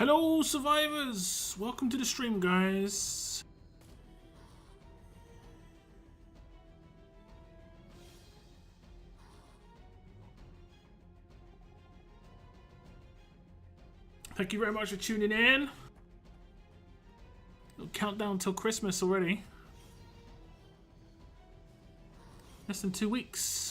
Hello survivors! Welcome to the stream, guys. Thank you very much for tuning in. Little countdown till Christmas already. Less than 2 weeks.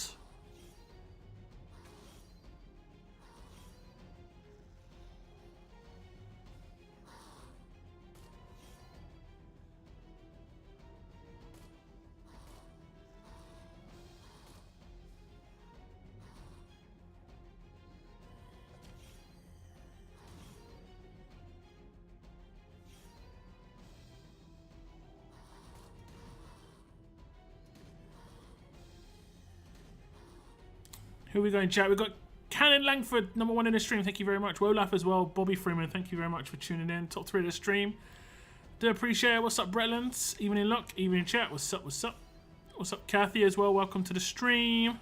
Who are we going, chat? We've got Cannon Langford, #1 in the stream. Thank you very much. Wolaf as well. Bobby Freeman, thank you very much for tuning in. Top 3 of the stream. Do appreciate it. What's up, Bretlands? Evening luck, evening chat. What's up, what's up? What's up, Kathy as well? Welcome to the stream.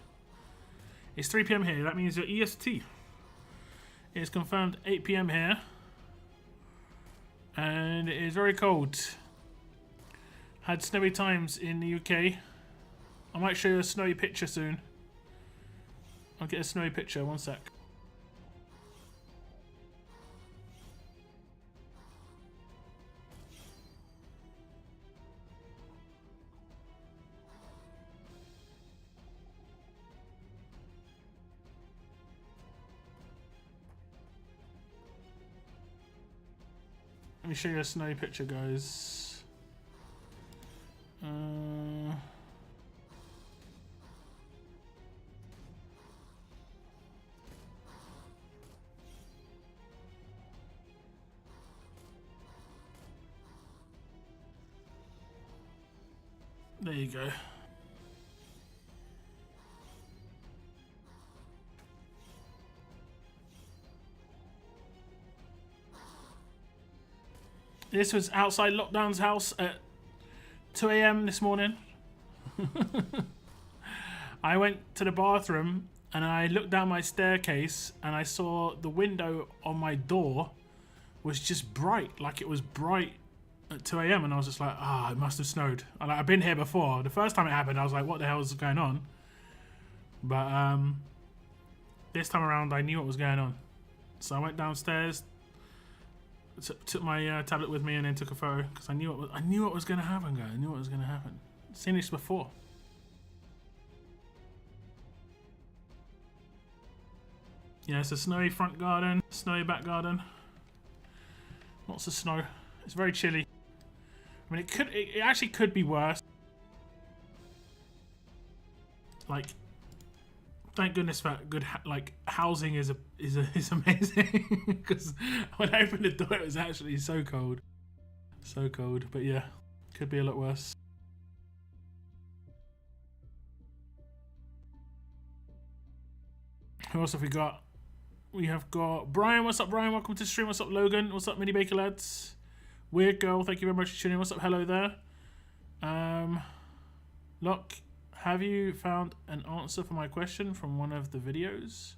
It's 3 PM here. That means your EST. It is confirmed 8 PM here. And it is very cold. Had snowy times in the UK. I might show you a snowy picture soon. I'll get a snowy picture, one sec. Let me show you a snowy picture, guys. There you go. This was outside Lockdown's house at 2 AM this morning. I went to the bathroom and I looked down my staircase and I saw the window on my door was just bright, like it was bright at 2 AM, and I was just like, it must have snowed. I've been here before. The first time it happened, I was like, what the hell is going on? But this time around, I knew what was going on. So I went downstairs, took my tablet with me, and then took a photo because I knew what was going to happen, guys. I knew what was going to happen. I've seen this before. Yeah, it's a snowy front garden, snowy back garden. Lots of snow. It's very chilly. I mean, it actually could be worse. Like, thank goodness for good housing is amazing. Because when I opened the door, it was actually so cold, so cold. But yeah, could be a lot worse. Who else have we got? We have got Brian. What's up, Brian? Welcome to the stream. What's up, Logan? What's up, Mini Baker lads? Weird Girl, thank you very much for tuning in. What's up? Hello there. Look, have you found an answer for my question from one of the videos?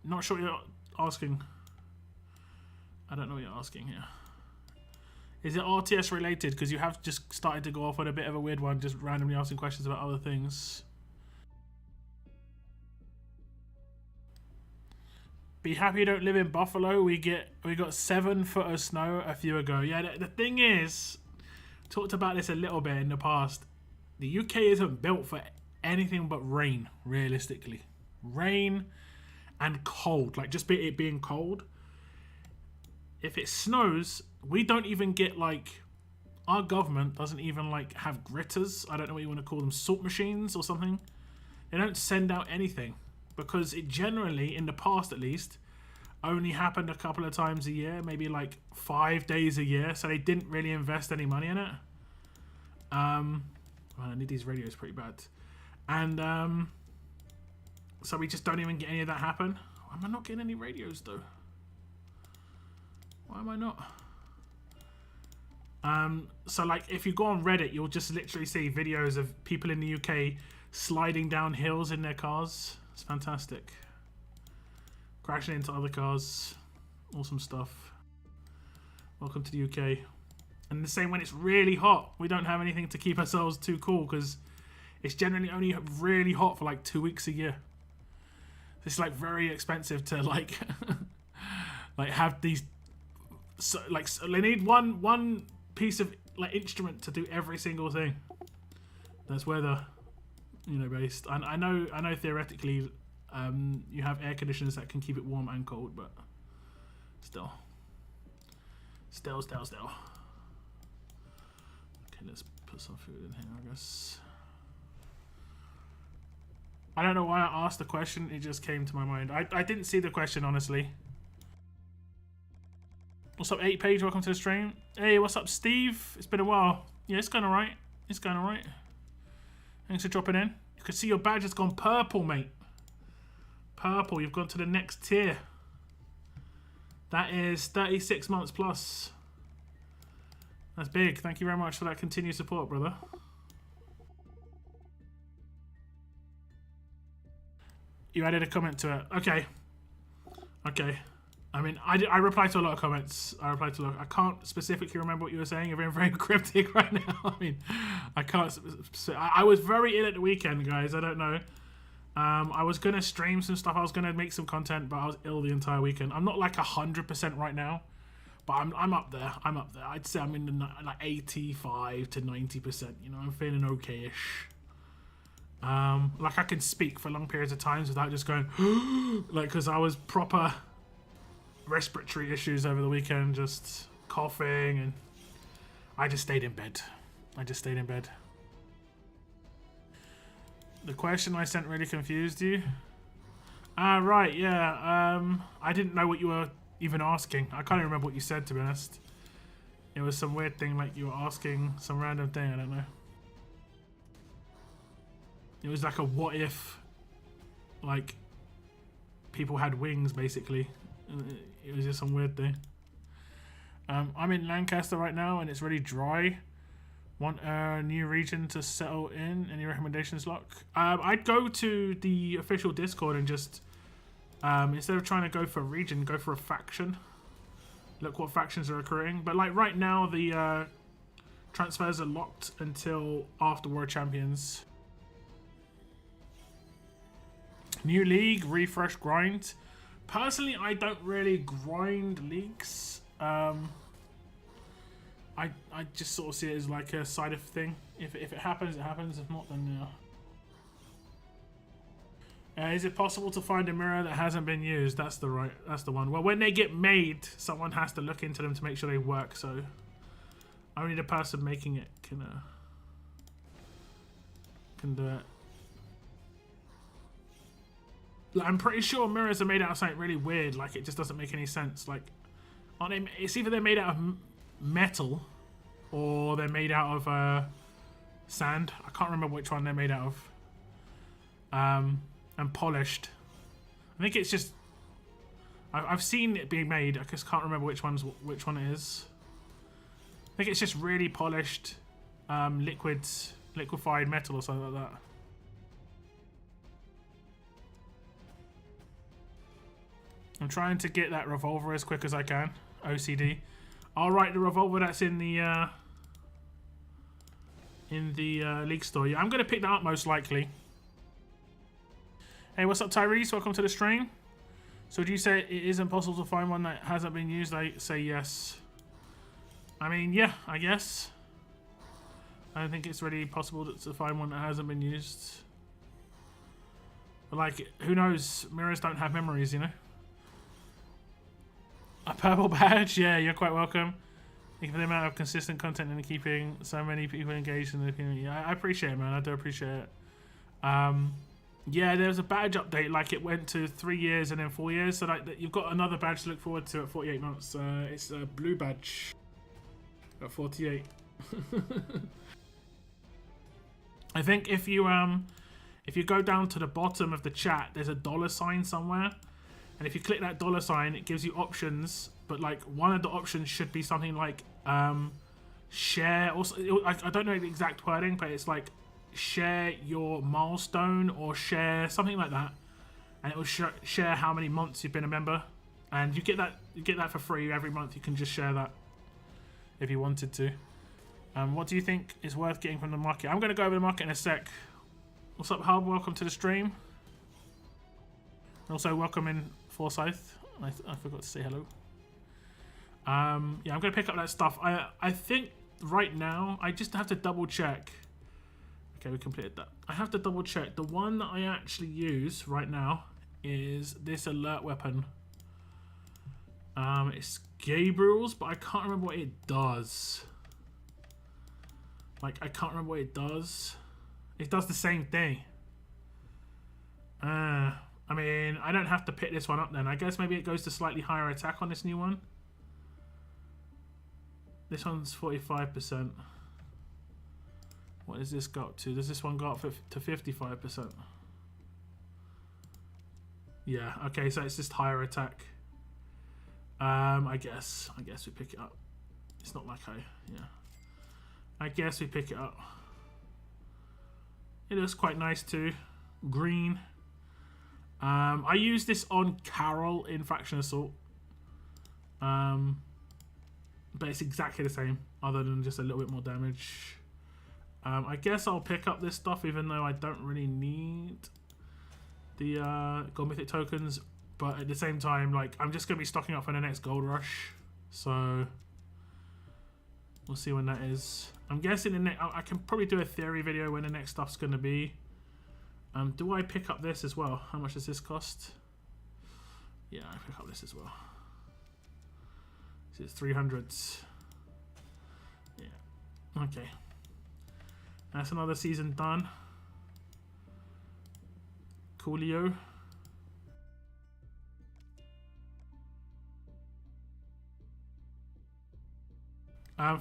Not sure what you're asking. I don't know what you're asking here. Is it RTS related? Because you have just started to go off on a bit of a weird one, just randomly asking questions about other things. Be happy you don't live in Buffalo. We got 7 foot of snow a few ago. Yeah, the thing is, talked about this a little bit in the past. The UK isn't built for anything but rain, realistically. Rain and cold, like just it being cold. If it snows, we don't even get our government doesn't even have gritters. I don't know what you want to call them, salt machines or something. They don't send out anything. Because it generally, in the past at least, only happened a couple of times a year, maybe 5 days a year, so they didn't really invest any money in it. Well, I need these radios pretty bad. And so we just don't even get any of that happen. Why am I not getting any radios though? Why am I not? So if you go on Reddit, you'll just literally see videos of people in the UK sliding down hills in their cars. It's fantastic. Crashing into other cars. Awesome stuff. Welcome to the UK. And the same when it's really hot, we don't have anything to keep ourselves too cool because it's generally only really hot for like 2 weeks a year. It's like very expensive to like like have these so they need one piece of like instrument to do every single thing. That's weather, based. And I know theoretically you have air conditioners that can keep it warm and cold, but still. Okay, let's put some food in here, I guess. I don't know why I asked the question, it just came to my mind. I didn't see the question, honestly. What's up, 8Page? Welcome to the stream. Hey, what's up, Steve? It's been a while. Yeah, it's going alright. It's going alright. Thanks for dropping in. You can see your badge has gone purple, mate. Purple, you've gone to the next tier. That is 36 months plus. That's big. Thank you very much for that continued support, brother. You added a comment to it. Okay. Okay. I mean, I replied to a lot of comments. I can't specifically remember what you were saying. You're being very cryptic right now. I mean, I can't. I was very ill at the weekend, guys. I don't know. I was going to stream some stuff. I was going to make some content, but I was ill the entire weekend. I'm not like 100% right now, but I'm up there. I'd say I'm in the like 85 to 90%. I'm feeling okay-ish. Like I can speak for long periods of times without just going like, because I was proper respiratory issues over the weekend, just coughing, and I just stayed in bed. The question I sent really confused you. Right, yeah. I didn't know what you were even asking. I can't even remember what you said, to be honest. It was some weird thing, like you were asking some random thing, I don't know. It was like a what if, like, people had wings, basically. It was just some weird thing. I'm in Lancaster right now, and it's really dry. Want a new region to settle in? Any recommendations, Locke? I'd go to the official Discord and just, instead of trying to go for a region, go for a faction. Look what factions are occurring. But like right now, the transfers are locked until after World Champions. New league, refresh, grind. Personally, I don't really grind leagues. I just sort of see it as like a side of thing. If it happens, it happens. If not, then yeah. Is it possible to find a mirror that hasn't been used? That's the one. Well, when they get made, someone has to look into them to make sure they work. So only the person making it can do it. I'm pretty sure mirrors are made out of something really weird. Like, it just doesn't make any sense. Like, it's either they're made out of metal or they're made out of sand. I can't remember which one they're made out of. And polished. I think it's just... I've seen it being made. I just can't remember which one it is. I think it's just really polished, liquefied metal or something like that. I'm trying to get that revolver as quick as I can. OCD. I'll write the revolver that's in the league store. Yeah, I'm gonna pick that up most likely. Hey, what's up, Tyrese? Welcome to the stream. So do you say it isn't possible to find one that hasn't been used? I say yes. I mean, yeah, I guess. I don't think it's really possible to find one that hasn't been used. But like, who knows? Mirrors don't have memories, you know? A purple badge? Yeah, you're quite welcome. Thank you for the amount of consistent content and keeping so many people engaged in the community. I appreciate it, man. I do appreciate it. Yeah, there was a badge update. Like, it went to 3 years and then 4 years. So like, you've got another badge to look forward to at 48 months. It's a blue badge at 48. I think if you go down to the bottom of the chat, there's a $sign somewhere. And if you click that $sign, it gives you options, but like one of the options should be something like share. Also, I don't know the exact wording, but it's like share your milestone or share something like that, and it will share how many months you've been a member, and you get that for free every month. You can just share that. if you wanted to. What do you think is worth getting from the market? I'm going to go over the market in a sec. What's up, Hub? Welcome to the stream. Also, welcome in Forsyth. I forgot to say hello. Yeah, I'm going to pick up that stuff. I think right now, I just have to double check. Okay, we completed that. I have to double check. The one that I actually use right now is this alert weapon. It's Gabriel's, but I can't remember what it does. Like, I can't remember what it does. It does the same thing. I mean, I don't have to pick this one up then. I guess maybe it goes to slightly higher attack on this new one. This one's 45%. What does this go up to? Does this one go up to 55%? Yeah, okay, so it's just higher attack. I guess we pick it up. It's not like I guess we pick it up. It looks quite nice too. Green. I use this on Carol in Faction Assault. But it's exactly the same, other than just a little bit more damage. I guess I'll pick up this stuff, even though I don't really need the gold mythic tokens. But at the same time, like, I'm just going to be stocking up for the next gold rush. So we'll see when that is. I'm guessing I can probably do a theory video when the next stuff's going to be. Do I pick up this as well? How much does this cost? Yeah, I pick up this as well. So it's 300s. Yeah. Okay. That's another season done. Coolio.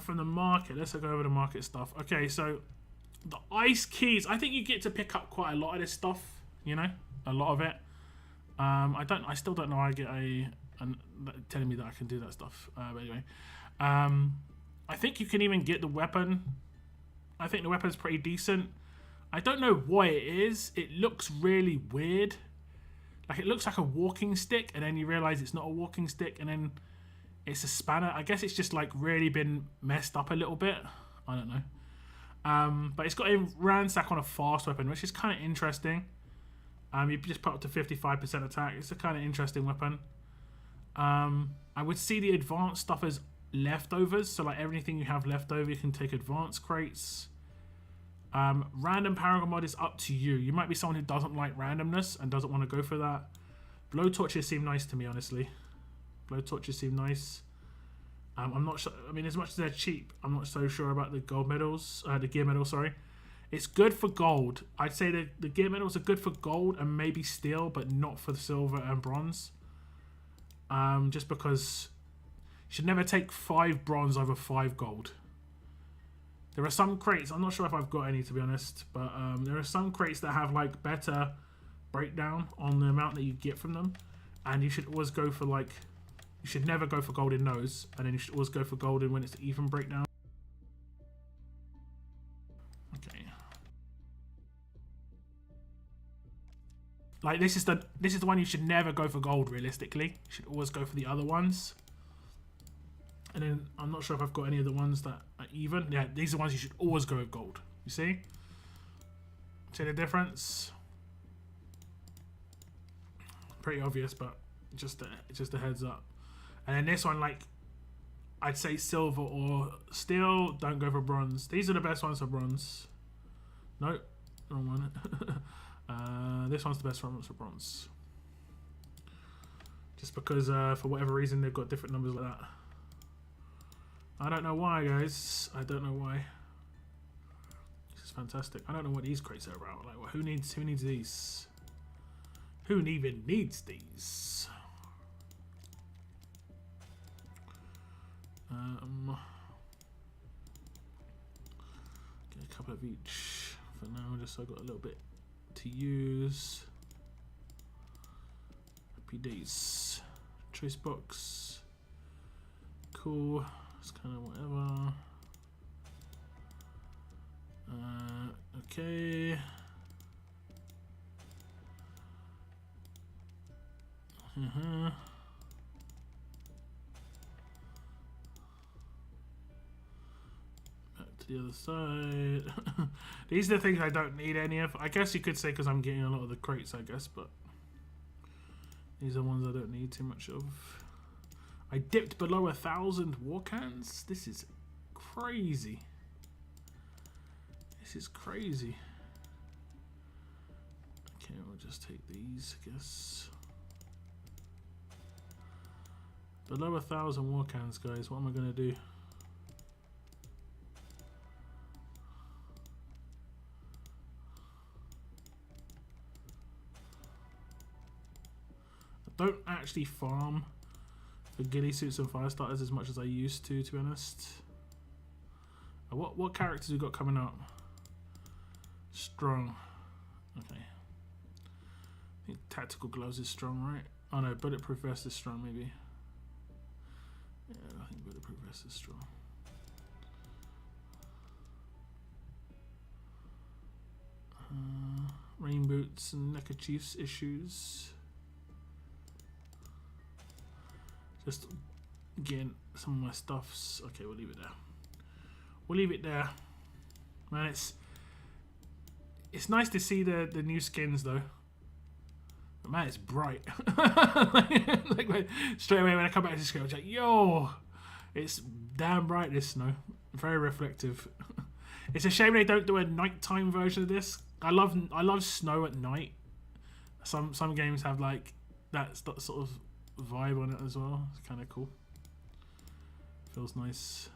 From the market, let's go over the market stuff. Okay, so the ice keys, I think you get to pick up quite a lot of this stuff, you know, a lot of it. I still don't know how I get telling me that I can do that stuff. But anyway, I think you can even get the weapon. I think the weapon's pretty decent. I don't know what it is. It looks really weird. Like, it looks like a walking stick, and then you realize it's not a walking stick, and then it's a spanner. I guess it's just like really been messed up a little bit. I don't know. But it's got a ransack on a fast weapon, which is kind of interesting. You just put up to 55% attack. It's a kind of interesting weapon. I would see the advanced stuff as leftovers. So like everything you have left over, you can take advanced crates. Random Paragon mod is up to you. You might be someone who doesn't like randomness and doesn't want to go for that. Blowtorches seem nice to me, honestly. Blowtorches seem nice. I'm not sure. I mean, as much as they're cheap, I'm not so sure about the gold medals. The gear medal, sorry. It's good for gold. I'd say the gear medals are good for gold and maybe steel, but not for silver and bronze. Just because you should never take 5 bronze over 5 gold. There are some crates. I'm not sure if I've got any, to be honest, but there are some crates that have like better breakdown on the amount that you get from them, and you should always go for like. You should never go for gold in those, and then you should always go for gold in when it's the even breakdown. Okay. Like this is the one you should never go for gold realistically. You should always go for the other ones. And then I'm not sure if I've got any of the ones that are even. Yeah, these are the ones you should always go with gold. You see? See the difference? Pretty obvious, but just a heads up. And then this one, like, I'd say silver or steel. Don't go for bronze. These are the best ones for bronze. Nope, wrong one. This one's the best one for bronze. Just because, for whatever reason, they've got different numbers like that. I don't know why, guys. I don't know why. This is fantastic. I don't know what these crates are about. Like, well, who needs these? Who even needs these? Get a couple of each for now, just so I got a little bit to use. Happy days. Choice box. Cool. It's kind of whatever. Okay. to the other side. These are the things I don't need any of. I guess you could say because I'm getting a lot of the crates, I guess, but these are ones I don't need too much of. I dipped below 1,000 war cans. This is crazy. This is crazy. Okay, we'll just take these, I guess. Below 1,000 war cans, guys. What am I going to do? I don't actually farm for ghillie suits and fire starters as much as I used to be honest. What characters we got coming up? Strong. Okay. I think tactical gloves is strong, right? Oh no, bulletproof vest is strong, maybe. Yeah, I think bulletproof vest is strong. Rain boots and neckerchiefs issues. Just getting some of my stuffs. Okay, we'll leave it there. We'll leave it there. Man, it's nice to see the new skins though. But man, it's bright. like straight away when I come back to the screen, I was like, yo, it's damn bright, this snow. Very reflective. It's a shame they don't do a nighttime version of this. I love snow at night. Some games have like that sort of vibe on it as well. It's kind of cool. Feels nice.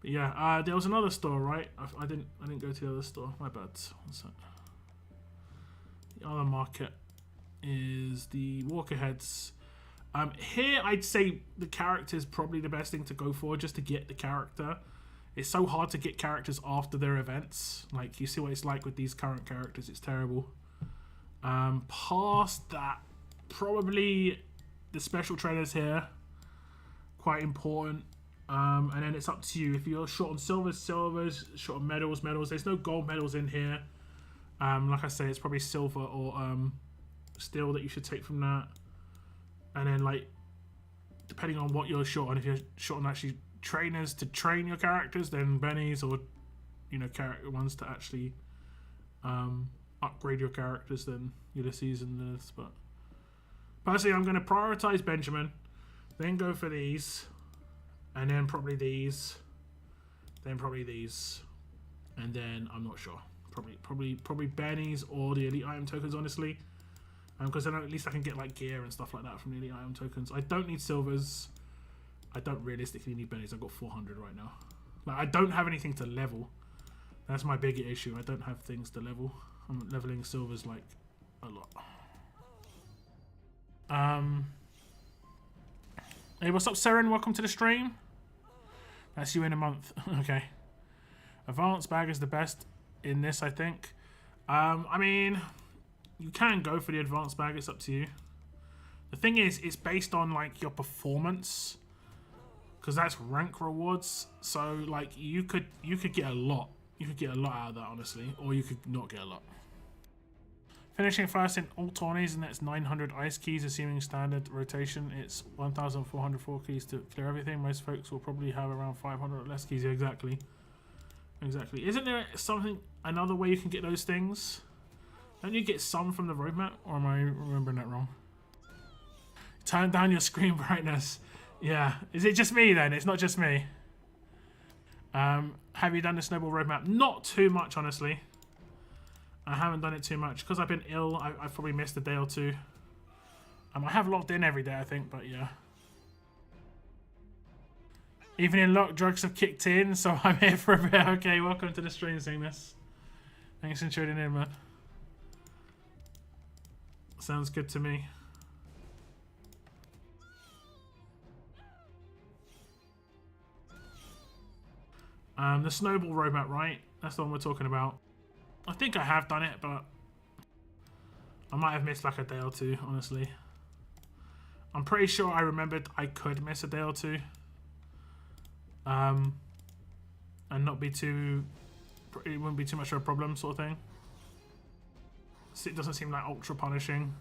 But yeah, there was another store, right? I didn't go to the other store. My bad. What's that? The other market is the Walkerheads. Here I'd say the character is probably the best thing to go for, just to get the character. It's so hard to get characters after their events. Like, you see what it's like with these current characters. It's terrible. Past that, probably the special trainers here. Quite important. And then it's up to you. If you're short on silvers, short on medals. There's no gold medals in here. Like I say, it's probably silver or steel that you should take from that. And then, like, depending on what you're short on, if you're short on actually trainers to train your characters, then bennies, or character ones to actually upgrade your characters, then Ulysses and this. But personally, I'm going to prioritize Benjamin, then go for these, and then probably these, then probably these, and then I'm not sure. Probably bennies or the elite item tokens, honestly, because then at least I can get like gear and stuff like that from the elite item tokens. I don't need silvers. I don't realistically need bennies. I've got 400 right now. Like, I don't have anything to level. That's my bigger issue. I don't have things to level. I'm leveling silvers like a lot. Hey, what's up, Seren? Welcome to the stream. That's you in a month. Okay. Advanced bag is the best in this, I think. I mean, you can go for the advanced bag. It's up to you. The thing is, it's based on like your performance, because that's rank rewards. So like you could get a lot. You could get a lot out of that, honestly, or you could not get a lot. Finishing first in all tourneys, and that's 900 ice keys, assuming standard rotation. It's 1,404 keys to clear everything. Most folks will probably have around 500 or less keys. Yeah, exactly. Exactly. Isn't there another way you can get those things? Don't you get some from the roadmap, or am I remembering that wrong? Turn down your screen brightness. Yeah. Is it just me then? It's not just me. Have you done the snowball roadmap? Not too much, honestly. I haven't done it too much because I've been ill. I've probably missed a day or two. I have logged in every day, I think, but yeah. Even in luck, drugs have kicked in, so I'm here for a bit. Okay, welcome to the stream, Cygnus. Thanks for tuning in, man. Sounds good to me. The snowball roadmap, right? That's the one we're talking about. I think I have done it, but I might have missed like a day or two, honestly. I'm pretty sure I remembered I could miss a day or two. And not be too... It wouldn't be too much of a problem, sort of thing. It doesn't seem like ultra punishing.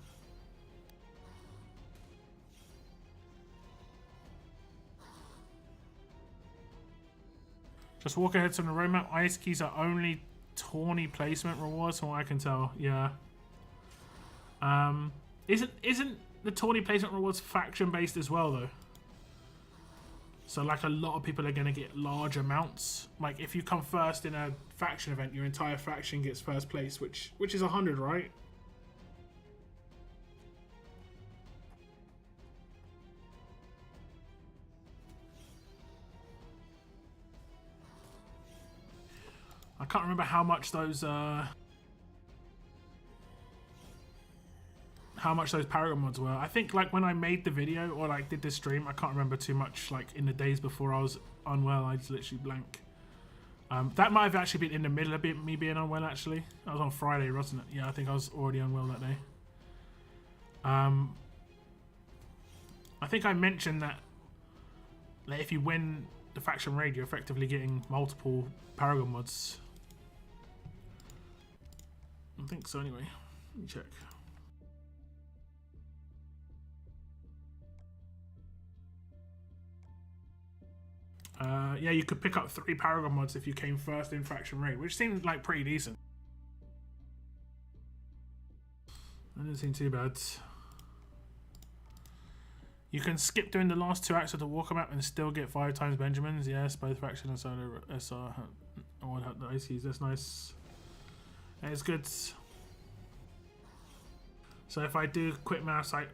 Just walk ahead to the roadmap. Ice keys are only tawny placement rewards, from what I can tell. Yeah. Isn't the tawny placement rewards faction based as well though? So like a lot of people are gonna get large amounts. Like if you come first in a faction event, your entire faction gets first place, which is 100, right? I can't remember how much those Paragon mods were. I think like when I made the video or like did this stream, I can't remember too much. Like in the days before I was unwell, I just literally blank. That might have actually been in the middle of me being unwell. Actually, that was on Friday, wasn't it? Yeah, I think I was already unwell that day. I think I mentioned that like, if you win the faction raid, you're effectively getting multiple Paragon mods. I think so anyway. Let me check. Yeah, you could pick up 3 Paragon mods if you came first in faction raid, which seemed like pretty decent. That didn't seem too bad. You can skip doing the last 2 acts of the walker map and still get 5 times Benjamins. Yes, both faction and solo SR. Oh, the ICs. That's nice. It's good. So if I do quick maths, I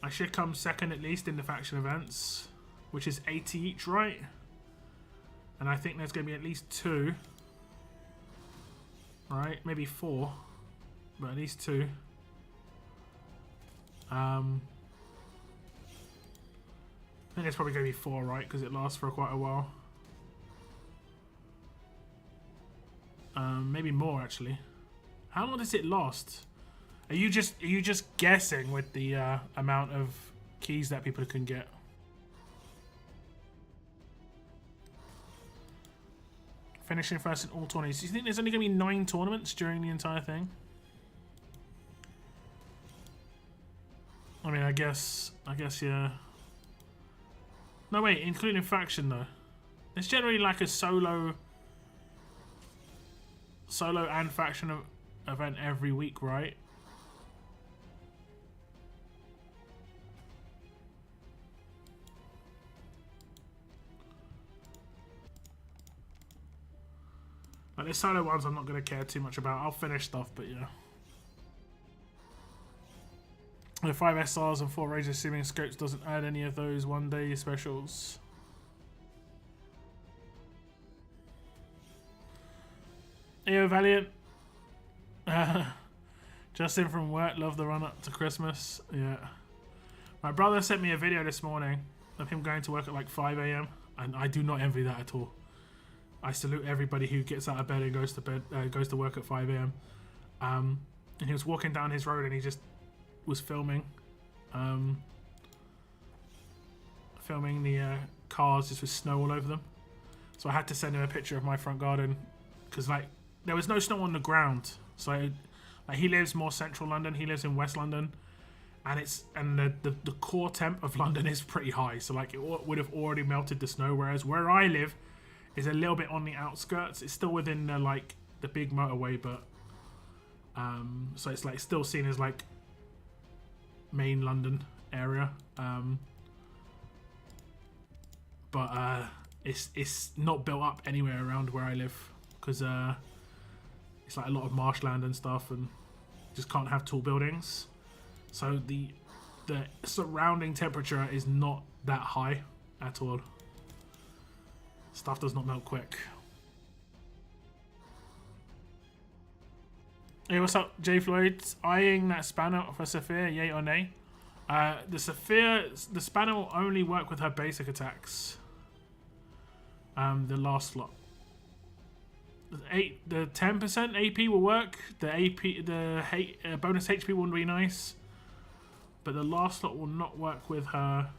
should come second at least in the faction events, which is 80 each, right? And I think there's going to be at least 2. Right, maybe 4, but at least 2. I think it's probably going to be 4, right? Because it lasts for quite a while. Maybe more actually. How long does it last? Are you just guessing with the amount of keys that people can get? Finishing first in all tournaments. Do you think there's only going to be 9 tournaments during the entire thing? I mean, I guess yeah. No wait, including faction though. It's generally like a solo and faction event every week, right? Like the solo ones I'm not going to care too much about. I'll finish stuff, but yeah. The 5 SRs and 4 Razor Assuming Scopes doesn't add any of those one-day specials. Yo, Valiant. Justin from work, love the run-up to Christmas. Yeah. My brother sent me a video this morning of him going to work at like 5 AM, and I do not envy that at all. I salute everybody who gets out of bed and goes to work at 5 AM. And he was walking down his road and he just was filming the cars just with snow all over them. So I had to send him a picture of my front garden because like there was no snow on the ground. So like he lives more central London, he lives in West London, and the core temp of London is pretty high. So like it would have already melted the snow, whereas where I live is a little bit on the outskirts. It's still within the big motorway, but so it's like still seen as like main London area, but it's not built up anywhere around where I live because it's like a lot of marshland and stuff, and just can't have tall buildings. So the surrounding temperature is not that high at all. Stuff does not melt quick. Hey, what's up, J Floyd? Eyeing that spanner for Sophia, yay or nay? The spanner will only work with her basic attacks. The last slot. The 10% AP will work. The bonus HP will be nice, but the last slot will not work with her.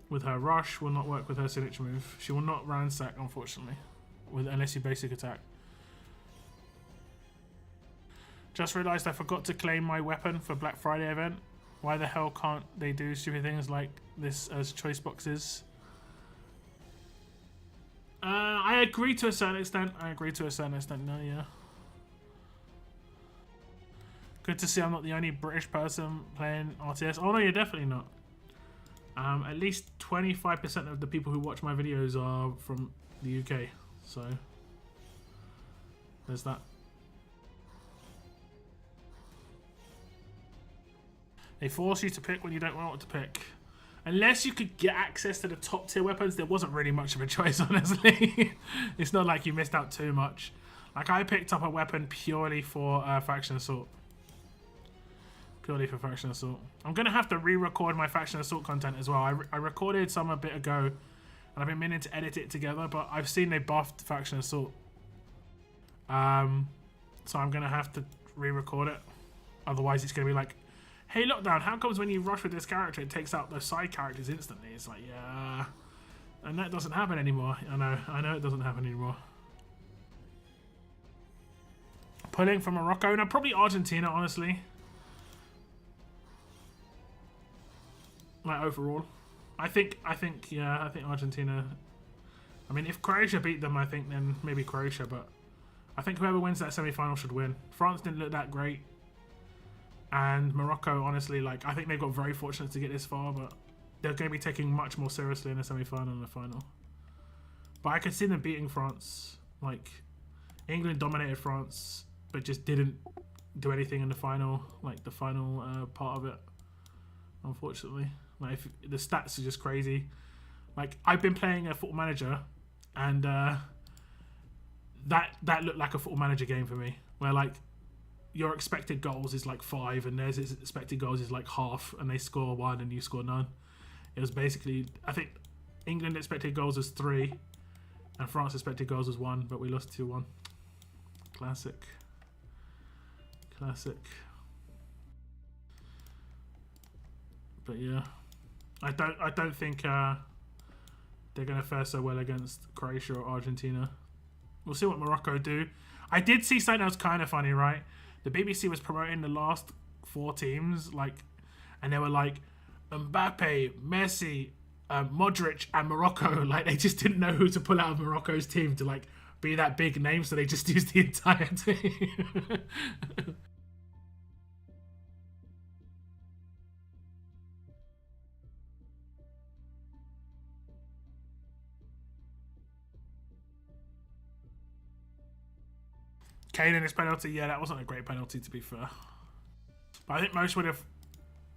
With her rush, will not work with her signature move. She will not ransack, unfortunately, unless you basic attack. Just realised I forgot to claim my weapon for Black Friday event. Why the hell can't they do stupid things like this as choice boxes? I agree to a certain extent. No, yeah. Good to see I'm not the only British person playing RTS. Oh no, you're definitely not. At least 25% of the people who watch my videos are from the UK. So there's that. They force you to pick when you don't want to pick. Unless you could get access to the top tier weapons, there wasn't really much of a choice, honestly. It's not like you missed out too much. Like, I picked up a weapon purely for Faction Assault. Purely for Faction Assault. I'm going to have to re-record my Faction Assault content as well. I recorded some a bit ago, and I've been meaning to edit it together, but I've seen they buffed Faction Assault. So I'm going to have to re-record it. Otherwise, it's going to be like, hey, Lockdown, how comes when you rush with this character, it takes out those side characters instantly? It's like, yeah. And that doesn't happen anymore. I know it doesn't happen anymore. Pulling from Morocco, no, probably Argentina, honestly. Like, overall. I think Argentina. I mean, if Croatia beat them, I think then maybe Croatia, but I think whoever wins that semi-final should win. France didn't look that great. And Morocco, honestly, like, I think they got very fortunate to get this far, but they're going to be taking much more seriously in the semi-final and the final. But I could see them beating France. Like, England dominated France, but just didn't do anything in the final, like the final part of it, unfortunately. Like, the stats are just crazy. Like, I've been playing a Football Manager, and that looked like a Football Manager game for me, where, like, your expected goals is like 5 and theirs expected goals is like half, and they score 1 and you score none. It was basically, I think England expected goals was 3 and France expected goals was 1, but we lost 2-1. Classic. But yeah, I don't think they're gonna fare so well against Croatia or Argentina. We'll see what Morocco do. I did see something that was kind of funny, right? The BBC was promoting the last 4 teams, like, and they were like, Mbappe, Messi, Modric, and Morocco. Like, they just didn't know who to pull out of Morocco's team to, like, be that big name, so they just used the entire team. Kane in his penalty, yeah, that wasn't a great penalty, to be fair. But I think most would have,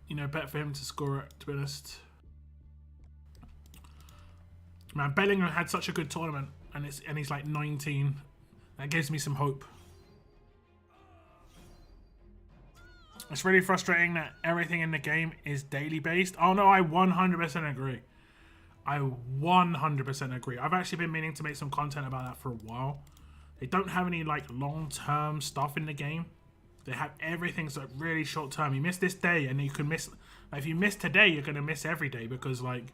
you know, bet for him to score it, to be honest. Man, Bellingham had such a good tournament, and he's like 19. That gives me some hope. It's really frustrating that everything in the game is daily based. Oh no, I 100% agree. I 100% agree. I've actually been meaning to make some content about that for a while. They don't have any like long-term stuff in the game. They have everything's like really short-term. You miss this day, and you can miss. Like, if you miss today, you're gonna miss every day because like.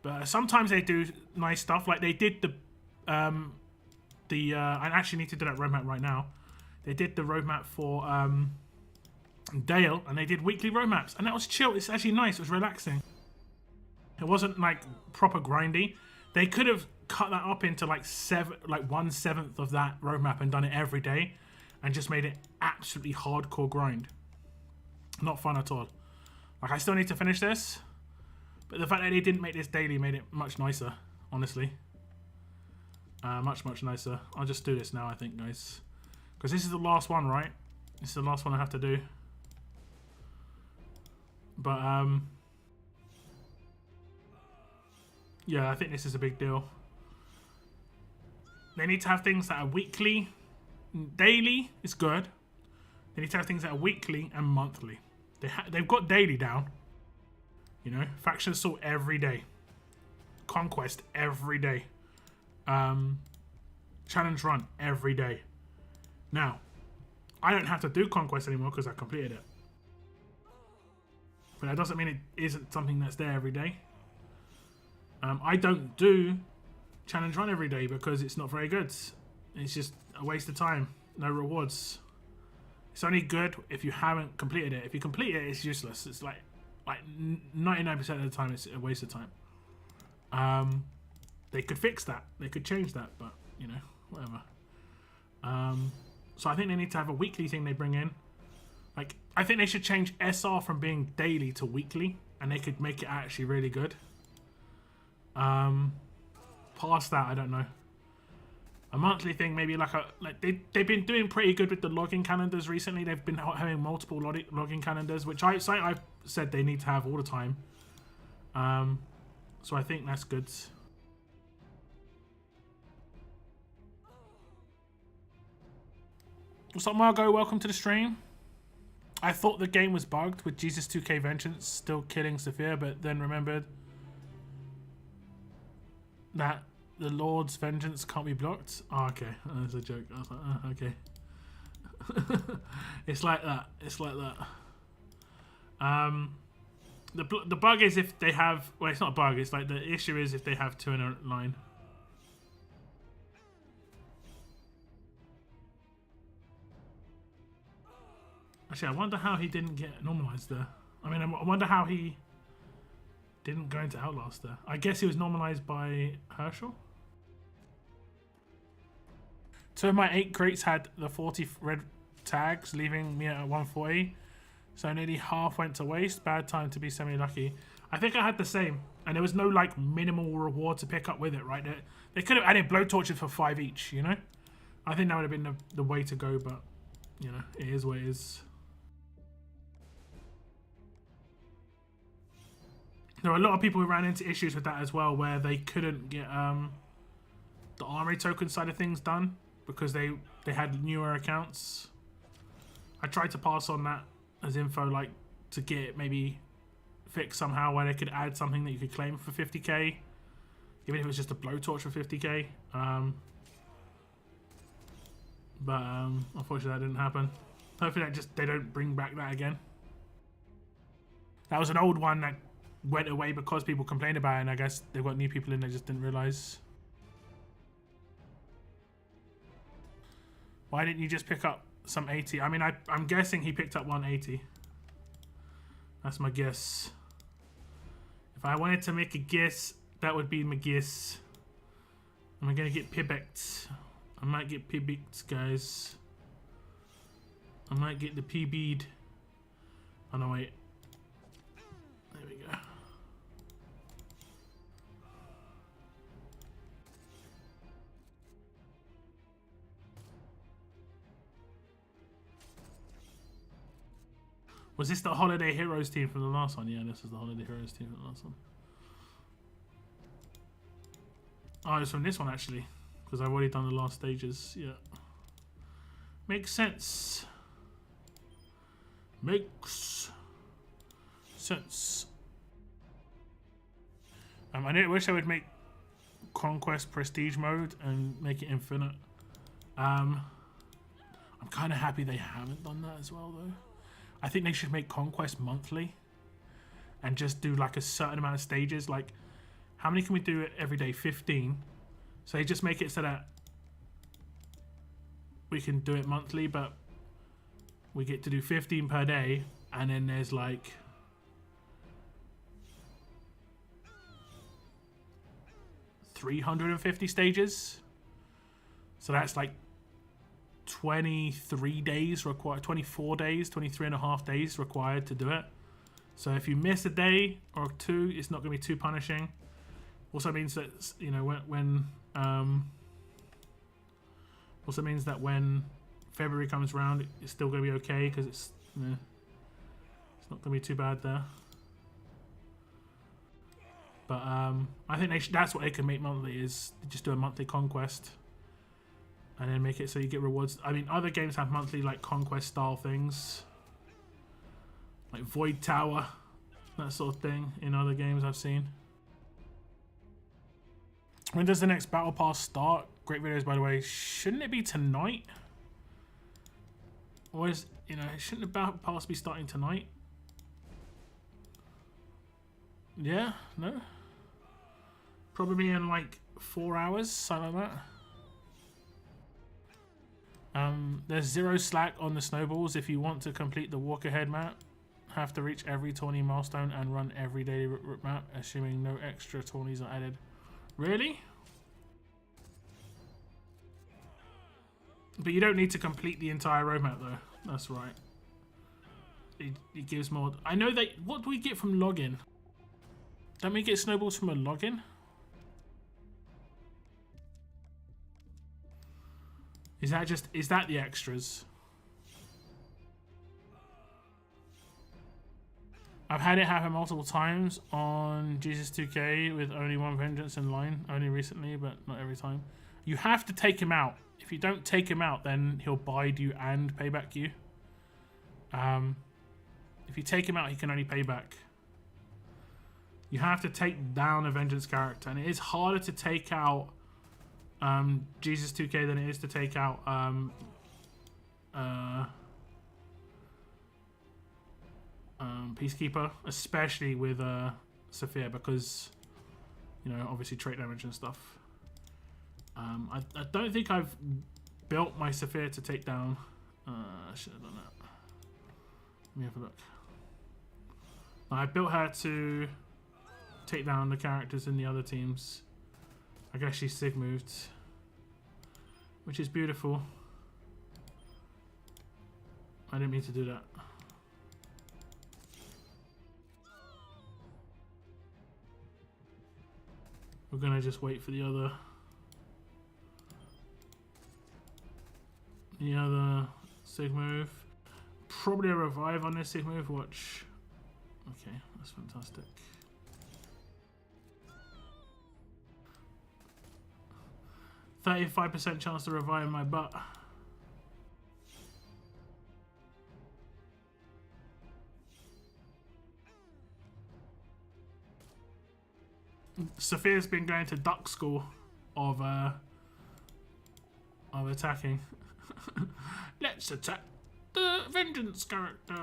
But sometimes they do nice stuff. Like they did I actually need to do that roadmap right now. They did the roadmap for Dale, and they did weekly roadmaps, and that was chill. It's actually nice. It was relaxing. It wasn't like proper grindy. They could have cut that up into like 1/7 of that roadmap and done it every day and just made it absolutely hardcore grind. Not fun at all. Like, I still need to finish this, but the fact that they didn't make this daily made it much nicer, honestly. Much nicer. I'll just do this now, I think, guys, because this is the last one, right? This is the last one I have to do. But yeah, I think this is a big deal. They need to have things that are weekly. Daily is good. They need to have things that are weekly and monthly. They've got daily down. You know, Faction Assault every day. Conquest every day. Challenge Run every day. Now, I don't have to do Conquest anymore because I completed it. But that doesn't mean it isn't something that's there every day. I don't do Challenge Run every day because it's not very good. It's just a waste of time. No rewards. It's only good if you haven't completed it. If you complete it, it's useless. It's like 99% of the time, it's a waste of time. they could fix that. They could change that, but you know, whatever. So I think they need to have a weekly thing they bring in. Like, I think they should change SR from being daily to weekly, and they could make it actually really good. Past that, I don't know. A monthly thing, maybe like they've been doing pretty good with the login calendars recently. They've been having multiple login calendars, which I've said they need to have all the time. So I think that's good. What's up, Margot? Welcome to the stream. I thought the game was bugged with Jesus 2K Vengeance still killing Sophia, but then remembered that the Lord's vengeance can't be blocked. Oh, okay. That's a joke. I was like, oh, okay. It's like that. It's like that. The bug is if they have... Well, it's not a bug. It's like the issue is if they have 2 in a line. Actually, I wonder how he didn't get normalized there. I mean, I wonder how he didn't go into Outlast there. I guess he was normalized by Herschel. 2 of my 8 crates had the 40 red tags, leaving me at 140. So nearly half went to waste. Bad time to be semi-lucky. I think I had the same. And there was no, like, minimal reward to pick up with it, right? They could have added blowtorches for 5 each, you know? I think that would have been the way to go, but, you know, it is what it is. There were a lot of people who ran into issues with that as well, where they couldn't get the armory token side of things done because they had newer accounts. I tried to pass on that as info, like to get it maybe fixed somehow where they could add something that you could claim for 50k, even if it was just a blowtorch for 50k. But unfortunately that didn't happen. Hopefully they don't bring back that again. That was an old one that went away because people complained about it, and I guess they've got new people in they just didn't realise. Why didn't you just pick up some 80? I mean, I'm guessing he picked up 180. That's my guess. If I wanted to make a guess, that would be my guess. Am I going to get pibbed? I might get pibbed, guys. I might get the PB'd. Oh no, wait. There we go. Was this the Holiday Heroes team from the last one? Yeah, this is the Holiday Heroes team from the last one. Oh, it's from this one actually, because I've already done the last stages. Yeah, makes sense. Makes sense. I wish I would make Conquest Prestige mode and make it infinite. I'm kind of happy they haven't done that as well, though. I think they should make Conquest monthly and just do like a certain amount of stages. Like, how many can we do every day? 15. So they just make it so that we can do it monthly, but we get to do 15 per day, and then there's like $350 stages. So that's like 23 days required, 24 days, 23 and a half days required to do it. So if you miss a day or 2, it's not going to be too punishing. Also means that, you know, also means that when February comes around, it's still going to be okay, because it's, you know, it's not going to be too bad there. But I think that's what they can make monthly, is just do a monthly Conquest. And then make it so you get rewards. I mean, other games have monthly, like, Conquest style things. Like Void Tower. That sort of thing in other games I've seen. When does the next Battle Pass start? Great videos, by the way. Shouldn't it be tonight? Or is, you know, shouldn't the Battle Pass be starting tonight? Yeah? No? Probably in, like, 4 hours, something like that. There's 0 slack on the snowballs. If you want to complete the walk ahead map, have to reach every tourney milestone and run every daily map, assuming no extra tourneys are added. Really? But you don't need to complete the entire roadmap though. That's right. It gives more. I know that. What do we get from login? Don't we get snowballs from a login? Is that the extras? I've had it happen multiple times on Jesus 2K with only one vengeance in line, only recently, but not every time. You have to take him out. If you don't take him out, then he'll bide you and pay back you. If you take him out, he can only pay back. You have to take down a vengeance character, and it is harder to take out Jesus 2K than it is to take out Peacekeeper, especially with Sophia, because you know, obviously trait damage and stuff. I don't think I've built my Sophia to take down. I should have done that. Let me have a look. I built her to take down the characters in the other teams. I guess she's sig moved, which is beautiful. I didn't mean to do that. We're gonna just wait for the other sig move. Probably a revive on this sig move. Watch. Okay, that's fantastic. %35% chance to revive my butt. Sophia's been going to duck school of attacking. Let's attack the vengeance character.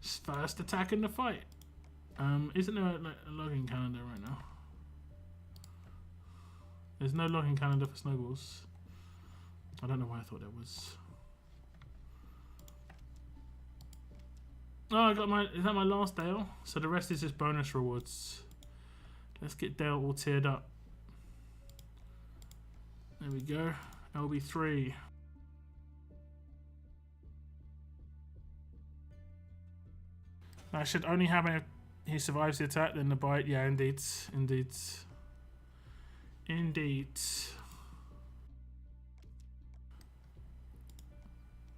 First attack in the fight. Isn't there a logging calendar right now? There's no logging calendar for snowballs. I don't know why I thought there was. Oh, I got my. Is that my last Dale? So the rest is just bonus rewards. Let's get Dale all tiered up. There we go. LB3. That should only happen if he survives the attack, then the bite. Yeah, indeed. Indeed. Indeed.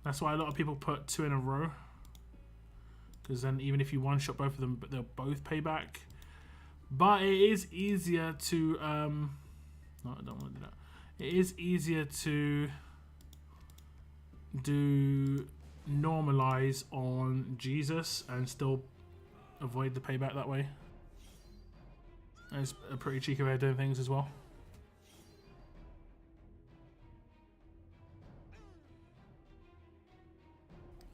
That's why a lot of people put 2 in a row. Because then even if you one-shot both of them, they'll both pay back. But it is easier to... no, I don't want to do that. It is easier to do normalize on Jesus and still avoid the payback that way. It's a pretty cheeky way of doing things as well.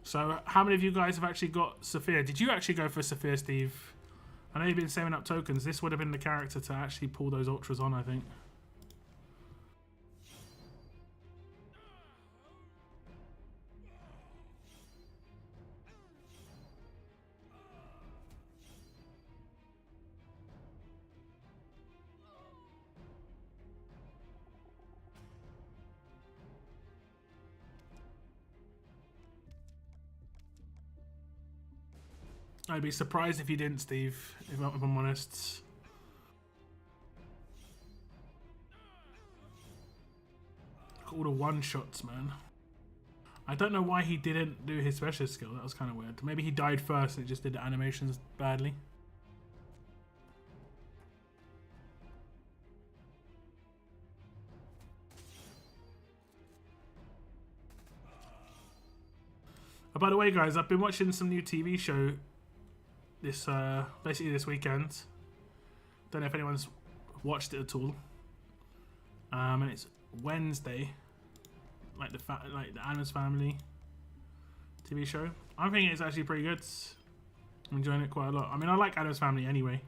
So how many of you guys have actually got Sophia? Did you actually go for Sophia, Steve? I know you've been saving up tokens. This would have been the character to actually pull those ultras on, I think. I'd be surprised if you didn't, Steve, if I'm honest. All the one-shots, man. I don't know why he didn't do his special skill. That was kind of weird. Maybe he died first and it just did the animations badly. Oh, by the way, guys, I've been watching some new TV show this basically this weekend. Don't know if anyone's watched it at all. And it's Wednesday, like the Addams Family TV show. I'm thinking it's actually pretty good. I'm enjoying it quite a lot. I mean, I like Addams Family anyway,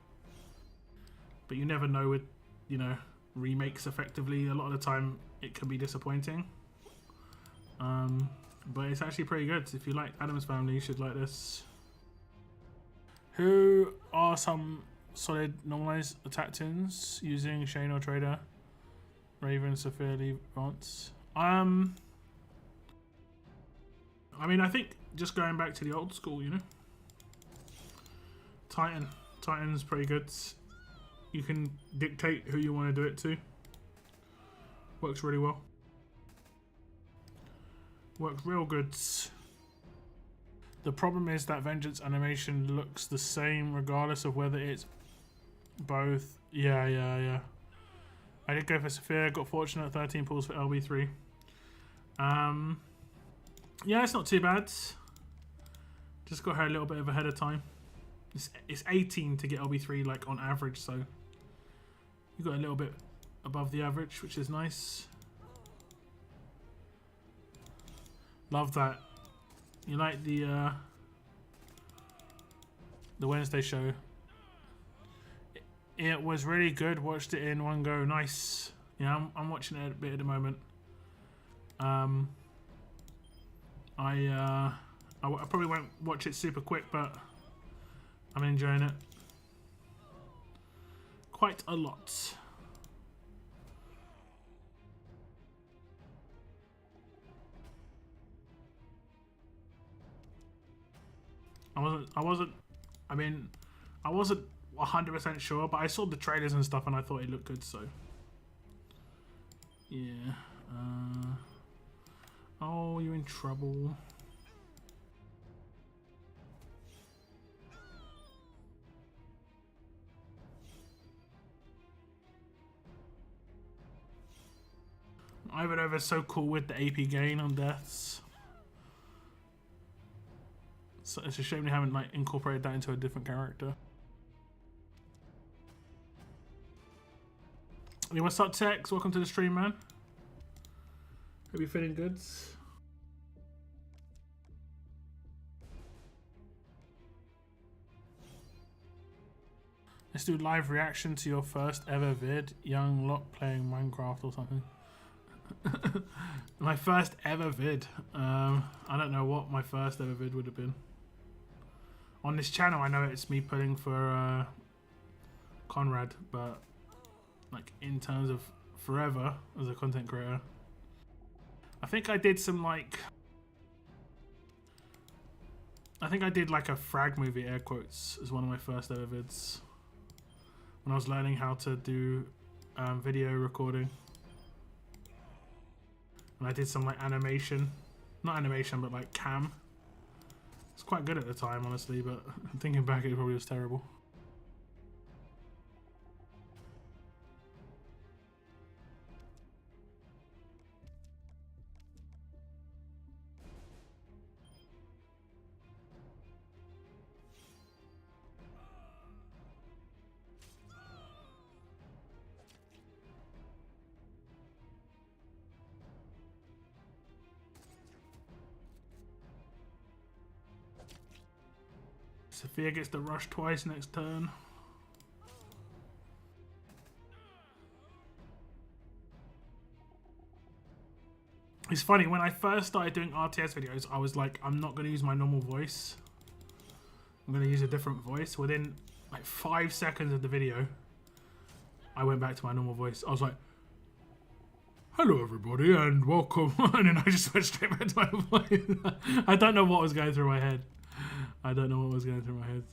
but you never know with, you know, remakes effectively. A lot of the time it can be disappointing. But it's actually pretty good. If you like Addams Family, you should like this. Who are some solid normalized attack tunes using Shane or Trader, Raven, Sophia, Levance? I mean, I think just going back to the old school, you know. Titan's pretty good. You can dictate who you want to do it to. Works really well. Works real good. The problem is that Vengeance animation looks the same regardless of whether it's both. Yeah. I did go for Sophia, got fortunate, 13 pulls for LB3. Yeah, it's not too bad. Just got her a little bit of ahead of time. It's 18 to get LB3 like on average, so you got a little bit above the average, which is nice. Love that. You like the Wednesday show? It was really good. Watched it in one go. Nice. Yeah, I'm watching it a bit at the moment. I probably won't watch it super quick, but I'm enjoying it quite a lot. I mean, I wasn't 100% sure, but I saw the trailers and stuff and I thought it looked good, so yeah. Oh, you're in trouble. Ivanova is so cool with the AP gain on deaths. So it's a shame they haven't like incorporated that into a different character. Hey, what's up, Tex? Welcome to the stream, man. Hope you're feeling good. Let's do live reaction to your first ever vid. Young lot playing Minecraft or something. My first ever vid. I don't know what my first ever vid would have been. On this channel, I know it's me putting for Conrad, but like in terms of forever as a content creator, I think I did some like. I think I did like a frag movie, air quotes, as one of my first ever vids. When I was learning how to do video recording. And I did some like animation. Not animation, but like cam. It's quite good at the time, honestly, but thinking back, it probably was terrible. Sophia gets the rush twice next turn. It's funny, when I first started doing RTS videos, I was like, I'm not going to use my normal voice. I'm going to use a different voice. Within like 5 seconds of the video, I went back to my normal voice. I was like, hello everybody and welcome. And then I just went straight back to my voice. I don't know what was going through my head. I don't know what was going through my head.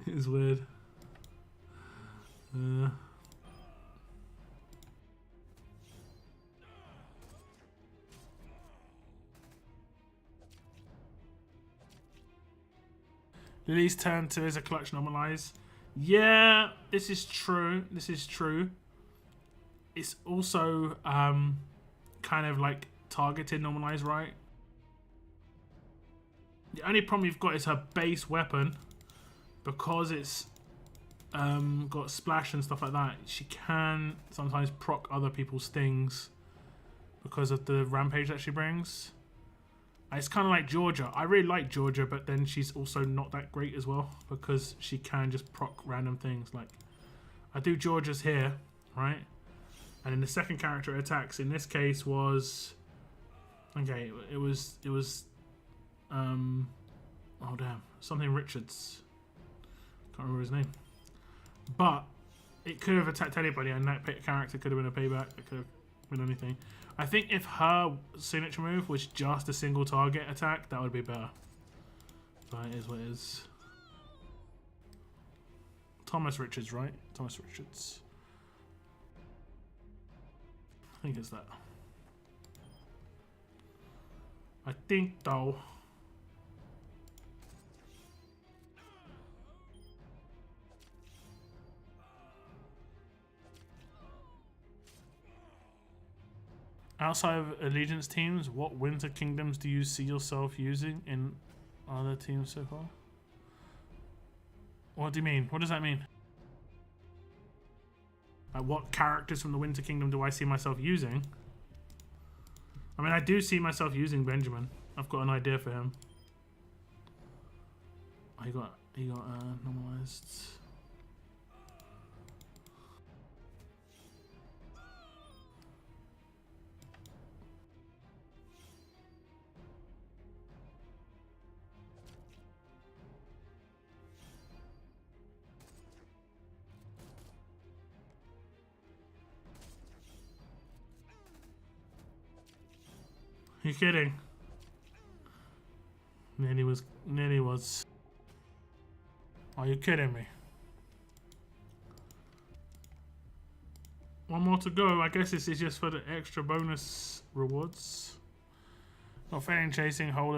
It's weird. Lily's turn 2 is a clutch normalize. Yeah, this is true. This is true. It's also kind of like targeted normalize, right? The only problem you've got is her base weapon. Because it's got splash and stuff like that, she can sometimes proc other people's stings because of the rampage that she brings. It's kind of like Georgia. I really like Georgia, but then she's also not that great as well because she can just proc random things. Like, I do Georgia's here, right? And then the second character it attacks, in this case, was... Okay, it was oh damn, something Richards. Can't remember his name. But it could have attacked anybody, and that character could have been a payback. It could have with anything. I think if her signature move was just a single target attack, that would be better. But it is what it is. Thomas Richards, right? Thomas Richards. I think it's that. I think though. Outside of Allegiance teams, what Winter Kingdoms do you see yourself using in other teams so far? What do you mean? What does that mean? Like, what characters from the Winter Kingdom do I see myself using? I mean, I do see myself using Benjamin. I've got an idea for him. He got normalized. You kidding? Nearly was. Are you kidding me? One more to go. I guess this is just for the extra bonus rewards. Not failing chasing whole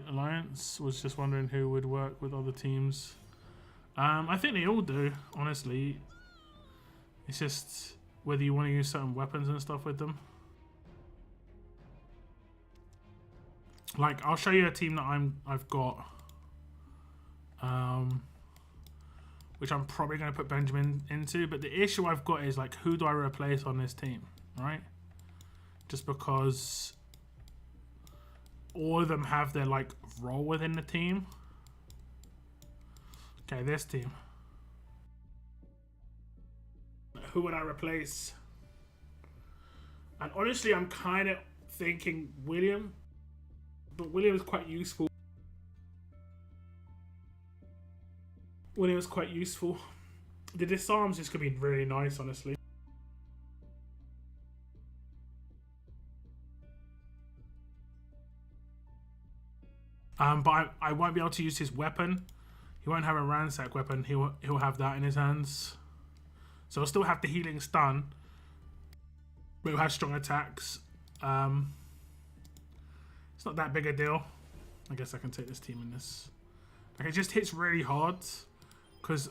alliance. Was just wondering who would work with other teams. I think they all do, honestly. It's just whether you want to use certain weapons and stuff with them. Like, I'll show you a team that I've got, which I'm probably going to put Benjamin into. But the issue I've got is, like, who do I replace on this team, right? Just because all of them have their, like, role within the team. Okay, this team. Who would I replace? And honestly, I'm kind of thinking William. But William is quite useful. William is quite useful. The disarms just could be really nice, honestly. But I won't be able to use his weapon. He won't have a ransack weapon. He'll have that in his hands. So he'll still have the healing stun, but he'll have strong attacks. It's not that big a deal. I guess I can take this team in this. Like, it just hits really hard because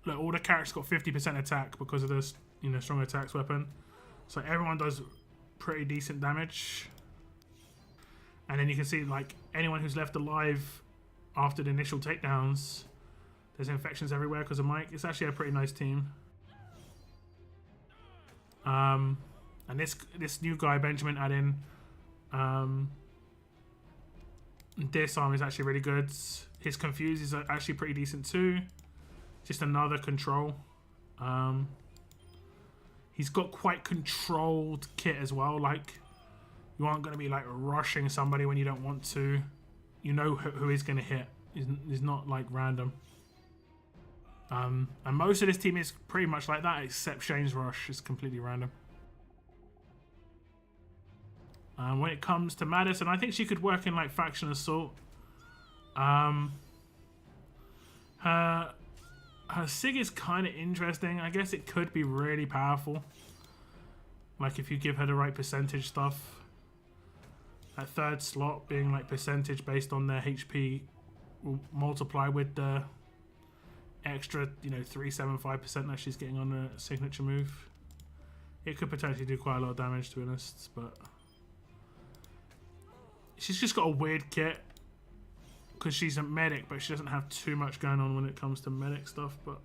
look, all the characters got 50% attack because of this, strong attacks weapon. So everyone does pretty decent damage. And then you can see, like, anyone who's left alive after the initial takedowns, there's infections everywhere because of Mike. It's actually a pretty nice team. And this new guy, Benjamin, add in. Disarm is actually really good. His confuse is actually pretty decent too. Just another control. He's got quite controlled kit as well. Like, you aren't going to be like rushing somebody when you don't want to. You know who he's going to hit. He's not like random. And most of this team is pretty much like that, except Shane's rush is completely random. When it comes to Madison, I think she could work in like faction assault. Her sig is kind of interesting. I guess it could be really powerful. Like if you give her the right percentage stuff. That third slot being like percentage based on their HP will multiply with the extra, 375% that she's getting on the signature move. It could potentially do quite a lot of damage, to be honest, but she's just got a weird kit because she's a medic, but she doesn't have too much going on when it comes to medic stuff. But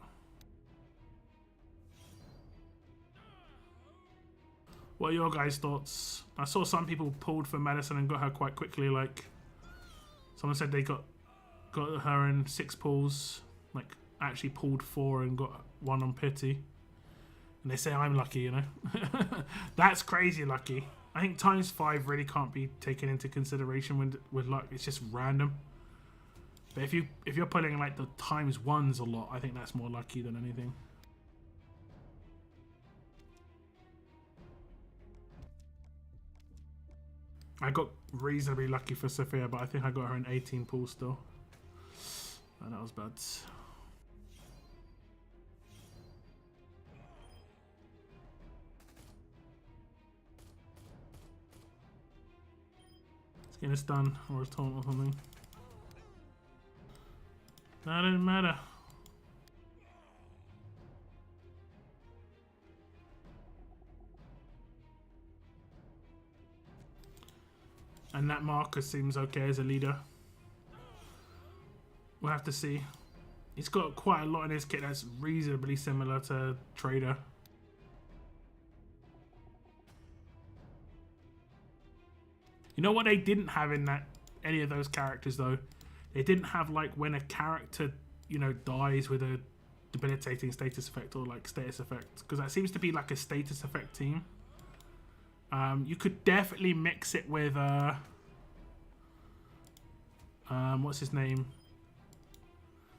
what are your guys' thoughts? I saw some people pulled for Madison and got her quite quickly. Like someone said they got her in 6 pulls, like actually pulled 4 and got 1 on pity. And they say I'm lucky, That's crazy lucky. I think ×5 really can't be taken into consideration with luck. It's just random. But if you're putting like the ×1s a lot, I think that's more lucky than anything. I got reasonably lucky for Sophia, but I think I got her in 18 pool still. And that was bad. Let's get a stun or a taunt or something. That didn't matter. And that Marcus seems okay as a leader. We'll have to see. He's got quite a lot in his kit that's reasonably similar to Trader. You know what they didn't have in that any of those characters though? They didn't have like when a character, you know, dies with a debilitating status effect or like status effect, because that seems to be like a status effect team. You could definitely mix it with what's his name?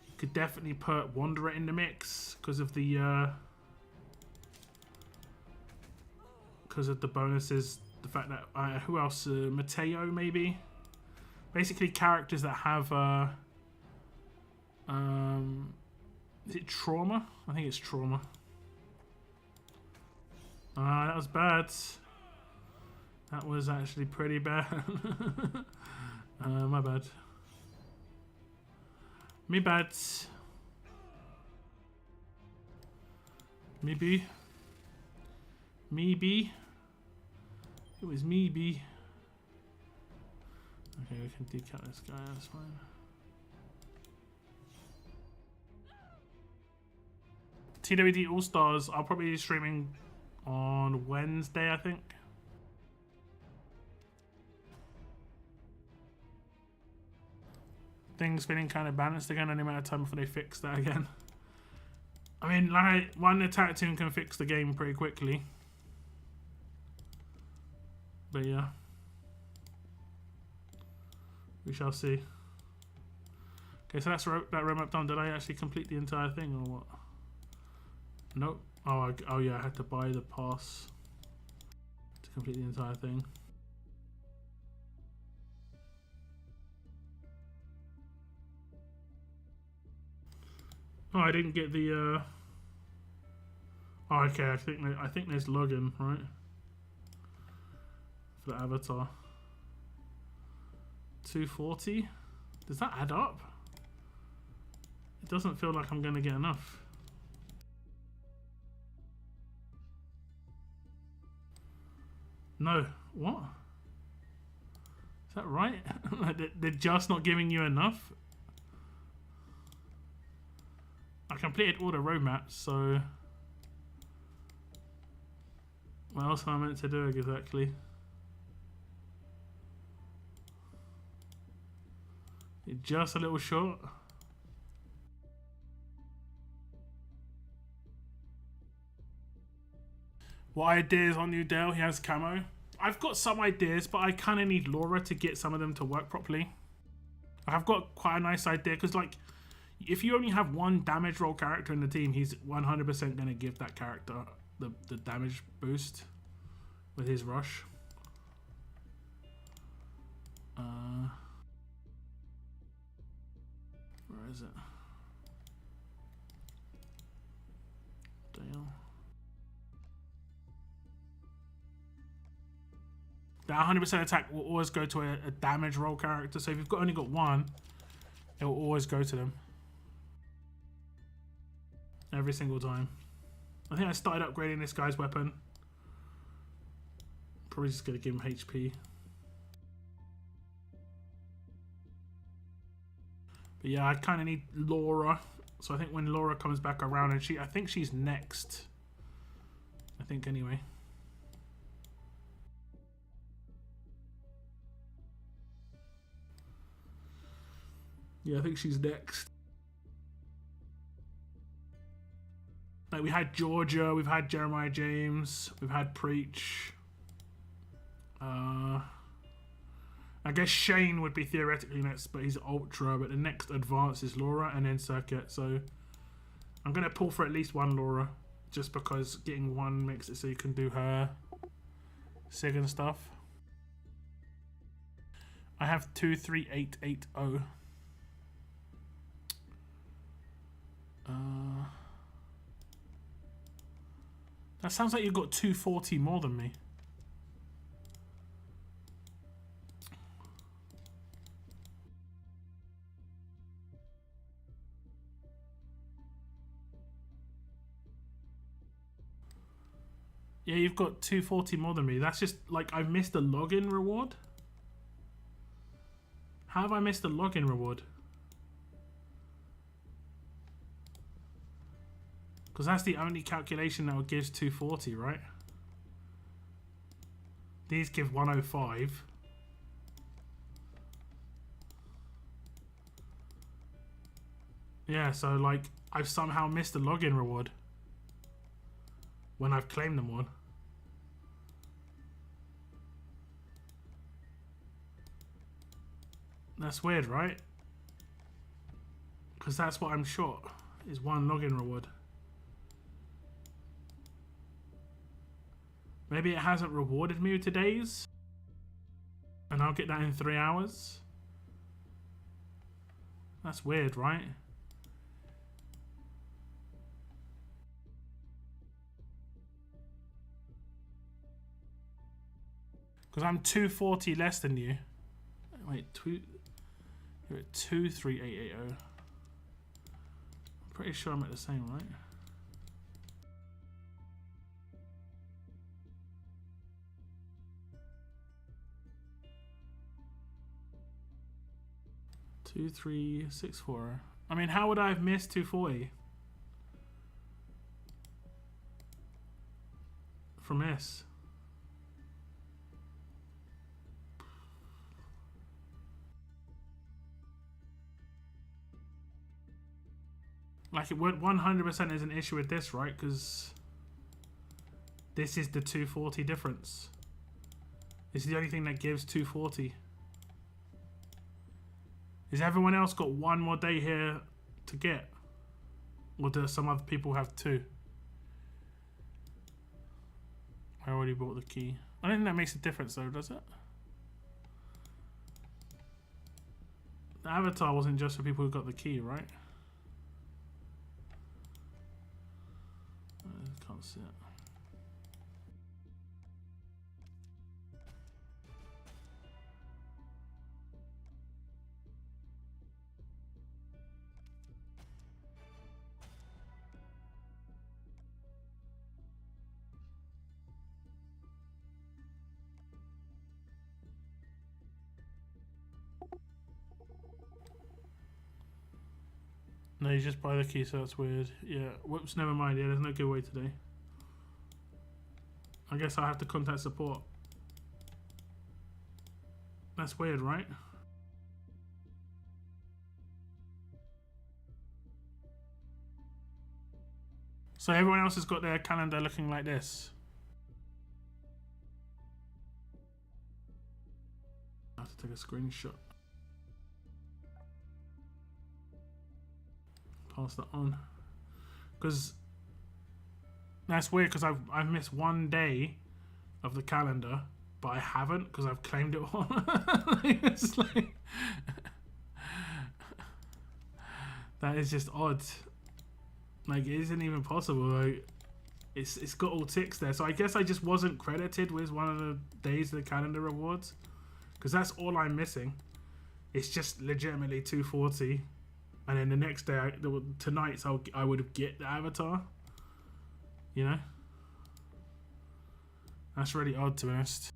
You could definitely put Wanderer in the mix because of the bonuses. The fact that who else? Mateo maybe. Basically, characters that have is it Trauma? I think it's Trauma. That was bad. That was actually pretty bad. My bad. Me bad. Maybe. Maybe. It was maybe. Okay, we can decal this guy, that's fine. TWD All Stars, I'll probably be streaming on Wednesday, I think. Things feeling kind of balanced again, any amount of time before they fix that again. I mean, like, one attack team can fix the game pretty quickly. But yeah. We shall see. Okay, so that's that roadmap done. Did I actually complete the entire thing or what? Nope. Oh yeah, I had to buy the pass to complete the entire thing. Oh, I didn't get the. Oh, okay. I think there's login, right? For the avatar. 240. Does that add up? It doesn't feel like I'm gonna get enough. No. What? Is that right? They're just not giving you enough? I completed all the roadmaps, so what else am I meant to do exactly? You're just a little short. What ideas on New Dale? He has camo. I've got some ideas, but I kind of need Laura to get some of them to work properly. I've got quite a nice idea, because like, if you only have one damage roll character in the team, he's 100% going to give that character the damage boost with his rush. Where is it? Dale. The 100% attack will always go to a damage roll character, so if you've only got one, it will always go to them. Every single time. I think I started upgrading this guy's weapon. Probably just going to give him HP. But yeah, I kind of need Laura. So I think when Laura comes back around, and I think she's next. I think anyway. Yeah, I think she's next. Like, we had Georgia, we've had Jeremiah James, we've had Preach. I guess Shane would be theoretically next, but he's Ultra, but the next advance is Laura and then Circuit, so I'm going to pull for at least one Laura, just because getting one makes it so you can do her Sig and stuff. I have 23880. That sounds like you've got 240 more than me. Yeah, you've got 240 more than me. That's just like I've missed a login reward. How have I missed a login reward? Because that's the only calculation that gives 240, right? These give 105. Yeah, so like I've somehow missed a login reward when I've claimed them all. That's weird, right? Because that's what I'm short, is one login reward. Maybe it hasn't rewarded me with today's, and I'll get that in 3 hours. That's weird, right? Because I'm 240 less than you. Wait, you're at 23880. I'm pretty sure I'm at the same, right? Two, 3, 6, 4. I mean, how would I have missed 240 from this? Like, it would 100% is an issue with this, right? Because this is the 240 difference. This is the only thing that gives 240. Is everyone else got one more day here to get? Or do some other people have two? I already bought the key. I don't think that makes a difference though, does it? The avatar wasn't just for people who got the key, right? I can't see it. No, you just buy the key, so that's weird. Yeah, whoops, never mind. Yeah, there's no giveaway today. I guess I'll have to contact support. That's weird, right? So everyone else has got their calendar looking like this. I have to take a screenshot. Pass that on. Because that's weird, because I've missed one day of the calendar, but I haven't because I've claimed it all. It's like that is just odd. Like, it isn't even possible. Like, it's got all ticks there. So I guess I just wasn't credited with one of the days of the calendar rewards, because that's all I'm missing. It's just legitimately 240, and then the next day, tonight, so I would get the avatar. You know, that's really odd, to be honest.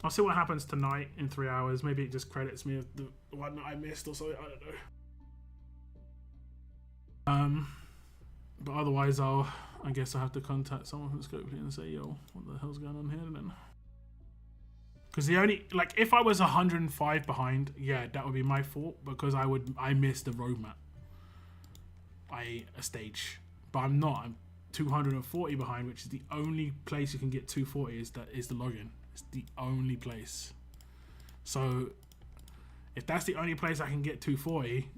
I'll see what happens tonight in 3 hours. Maybe it just credits me of the one that I missed or something. I don't know. But otherwise, I guess I'll have to contact someone from Scopely and say, yo, what the hell's going on here then? Because the only, like, if I was 105 behind, yeah, that would be my fault, because I missed the roadmap. A stage. But I'm not. I'm 240 behind, which is the only place you can get 240 is the login. It's the only place. So if that's the only place I can get 240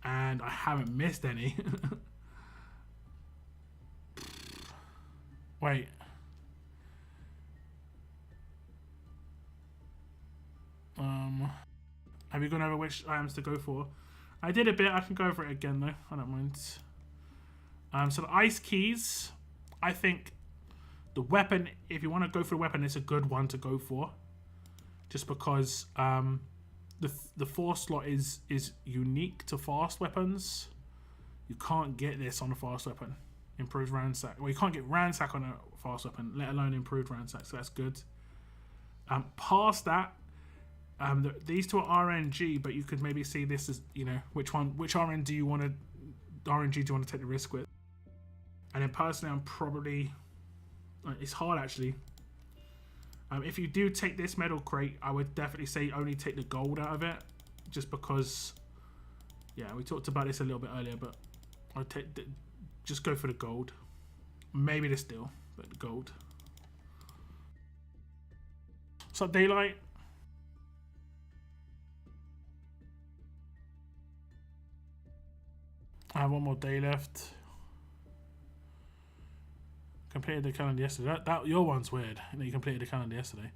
and I haven't missed any. Wait. Have you gone over which items to go for? I did a bit. I can go over it again though. I don't mind. So the ice keys, I think the weapon, if you want to go for the weapon, it's a good one to go for. Just because the force slot is unique to fast weapons. You can't get this on a fast weapon. Improved ransack. Well, you can't get ransack on a fast weapon, let alone improved ransack. So that's good. Past that, these two are RNG, but you could maybe see this as, you know, which RNG do you want to take the risk with? And then personally, I'm probably, it's hard actually. If you do take this metal crate, I would definitely say only take the gold out of it, just because, yeah, we talked about this a little bit earlier, but I'd just go for the gold. Maybe the steel, but the gold. What's up, Daylight? I have one more day left. Completed the calendar yesterday. That your one's weird. You completed the calendar yesterday.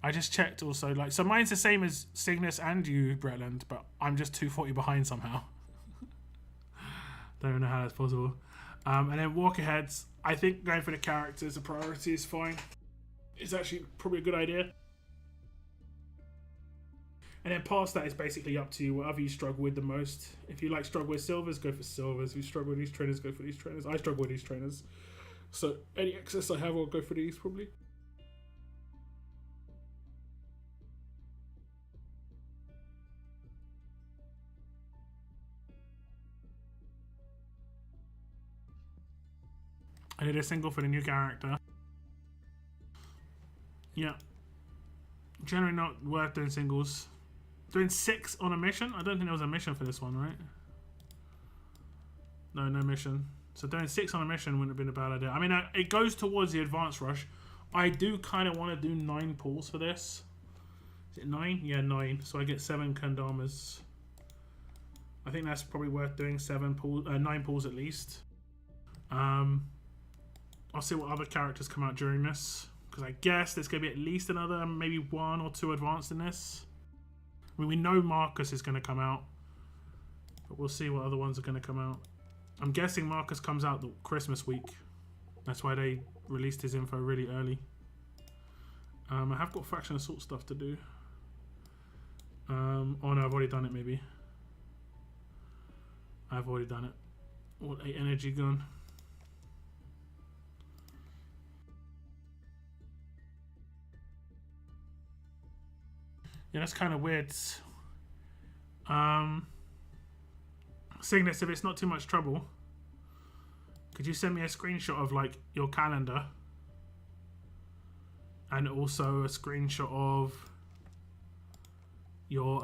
I just checked also, like, so mine's the same as Cygnus and you, Bretland, but I'm just 240 behind somehow. Don't know how that's possible. And then walk aheads. I think going for the characters, the priority is fine. It's actually probably a good idea. And then past that is basically up to you, whatever you struggle with the most. If you like struggle with silvers, go for silvers. If you struggle with these trainers, go for these trainers. I struggle with these trainers. So any excess I have, I'll go for these probably. I did a single for the new character. Yeah. Generally not worth doing singles. Doing 6 on a mission? I don't think there was a mission for this one, right? No mission. So doing 6 on a mission wouldn't have been a bad idea. I mean, it goes towards the advanced rush. I do kind of want to do 9 pulls for this. Is it 9? Yeah, 9. So I get 7 Kandamas. I think that's probably worth doing 9 pulls at least. I'll see what other characters come out during this, because I guess there's going to be at least another, maybe 1 or 2 advanced in this. I mean, we know Marcus is going to come out, but we'll see what other ones are going to come out. I'm guessing Marcus comes out the Christmas week. That's why they released his info really early. I have got faction assault stuff to do. Oh no, I've already done it maybe. I've already done it. What, 8 energy gun. Yeah, that's kind of weird. Cygnus, if it's not too much trouble, could you send me a screenshot of like your calendar and also a screenshot of your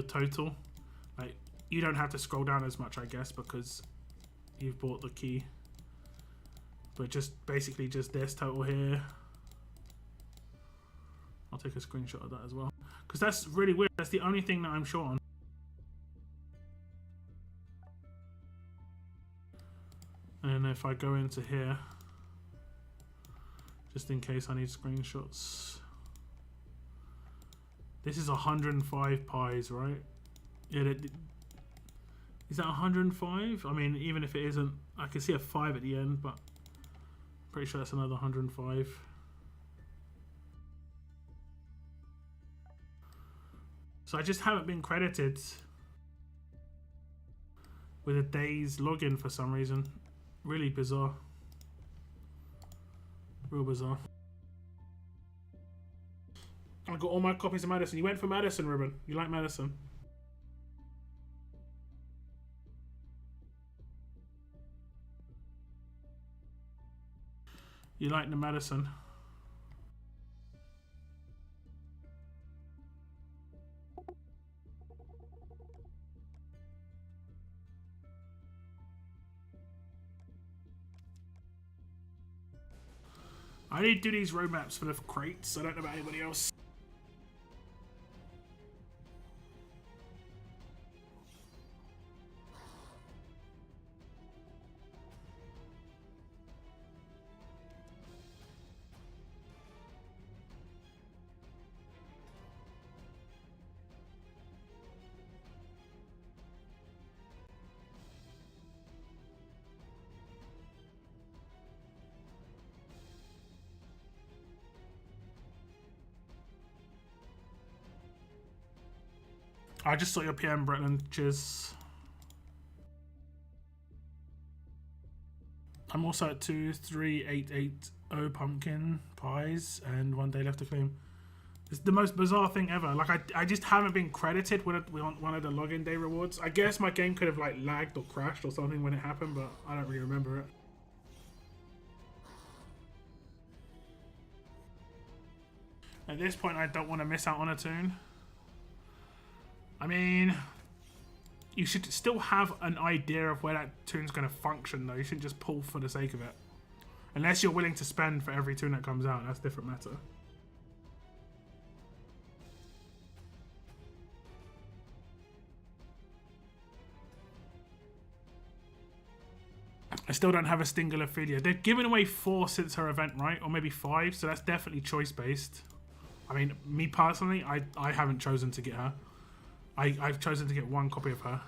total? Like, you don't have to scroll down as much, I guess, because you've bought the key, but just basically just this total here. I'll take a screenshot of that as well, because that's really weird. That's the only thing that I'm short on. And if I go into here, just in case I need screenshots, this is 105 pies, right? Yeah, is that 105? I mean, even if it isn't, I can see a 5 at the end, but I'm pretty sure that's another 105. So I just haven't been credited with a day's login for some reason. Really bizarre. Real bizarre. I got all my copies of Madison. You went for Madison, Ruben. You like Madison? You like the Madison? I need to do these roadmaps for the crates. I don't know about anybody else. I just saw your PM, Bretland. Cheers. I'm also at 23880 pumpkin pies and 1 day left to claim. It's the most bizarre thing ever. Like I just haven't been credited with one of the login day rewards. I guess my game could have like lagged or crashed or something when it happened, but I don't really remember it. At this point, I don't want to miss out on a tune. I mean, you should still have an idea of where that tune's going to function, though. You shouldn't just pull for the sake of it. Unless you're willing to spend for every tune that comes out, that's a different matter. I still don't have a single affiliate. They've given away 4 since her event, right? Or maybe 5, so that's definitely choice-based. I mean, me personally, I haven't chosen to get her. I've chosen to get 1 copy of her.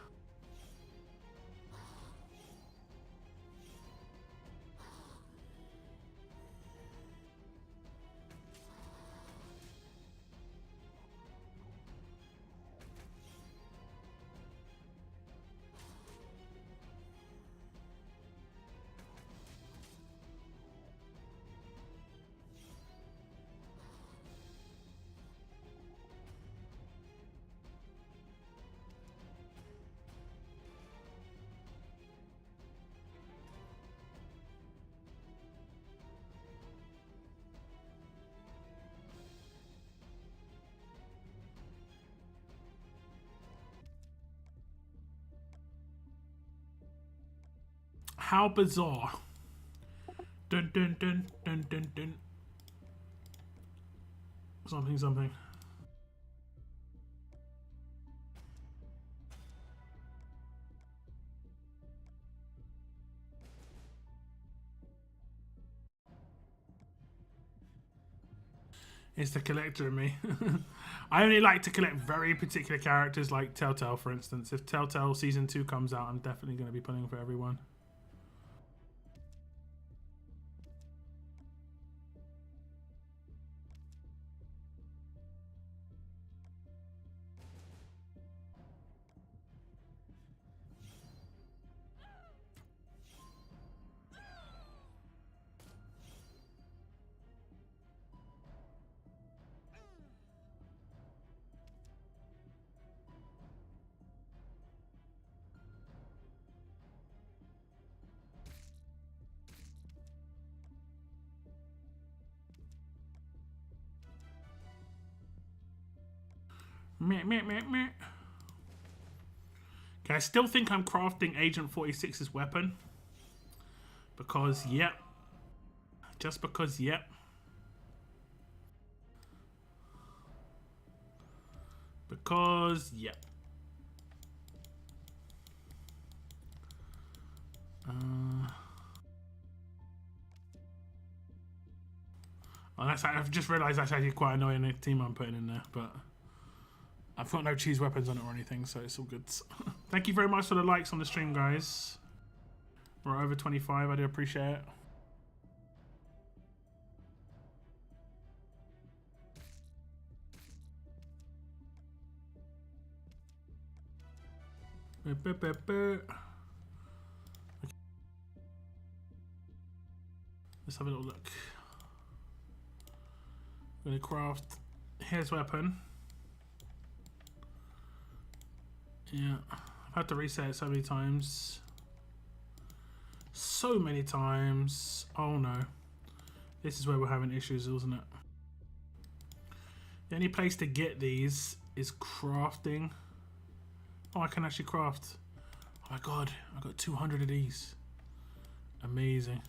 How bizarre. Dun dun dun dun dun dun. Something, something. It's the collector in me. I only like to collect very particular characters like Telltale, for instance. If Telltale Season 2 comes out, I'm definitely going to be pulling for everyone. Meh, meh, meh, meh. Okay, I still think I'm crafting Agent 46's weapon. Because, yep. Just because, yep. Because, yep. I've just realised that's actually quite annoying the team I'm putting in there, but I've got no cheese weapons on it or anything, so it's all good. Thank you very much for the likes on the stream, guys. We're over 25, I do appreciate it. Let's have a little look. I'm going to craft his weapon. Yeah, I've had to reset it so many times. So many times. Oh no. This is where we're having issues, isn't it? The only place to get these is crafting. Oh, I can actually craft. Oh my god, I got 200 of these. Amazing.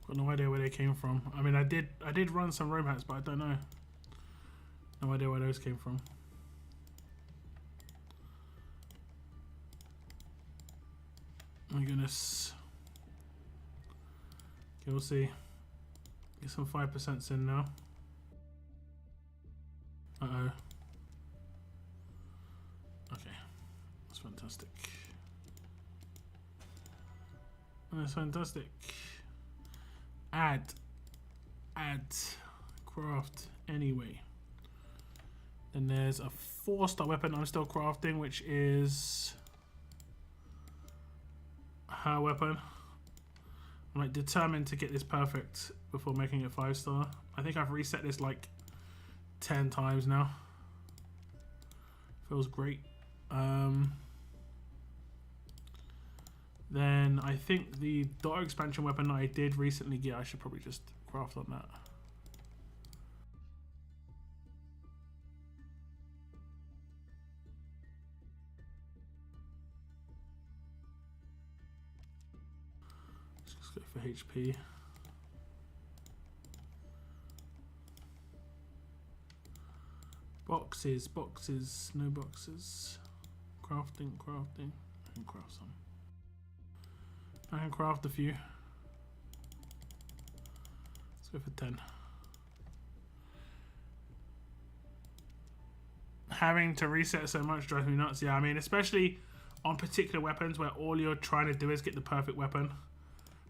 Got no idea where they came from. I mean, I did run some roam hats, but I don't know. No idea where those came from. Oh my goodness. Okay, we'll see. Get some 5% in now. Uh-oh. Okay. That's fantastic. That's fantastic. Add craft anyway. Then there's a 4-star weapon I'm still crafting, which is her weapon. I'm like determined to get this perfect before making it 5-star. I think I've reset this like 10 times now. Feels great. Then I think the Dot expansion weapon that I did recently get, I should probably just craft on that. Let's just go for HP. Boxes, boxes, no boxes. Crafting, crafting. I can craft some. I can craft a few. Let's go for 10. Having to reset so much drives me nuts. Yeah, I mean, especially on particular weapons where all you're trying to do is get the perfect weapon.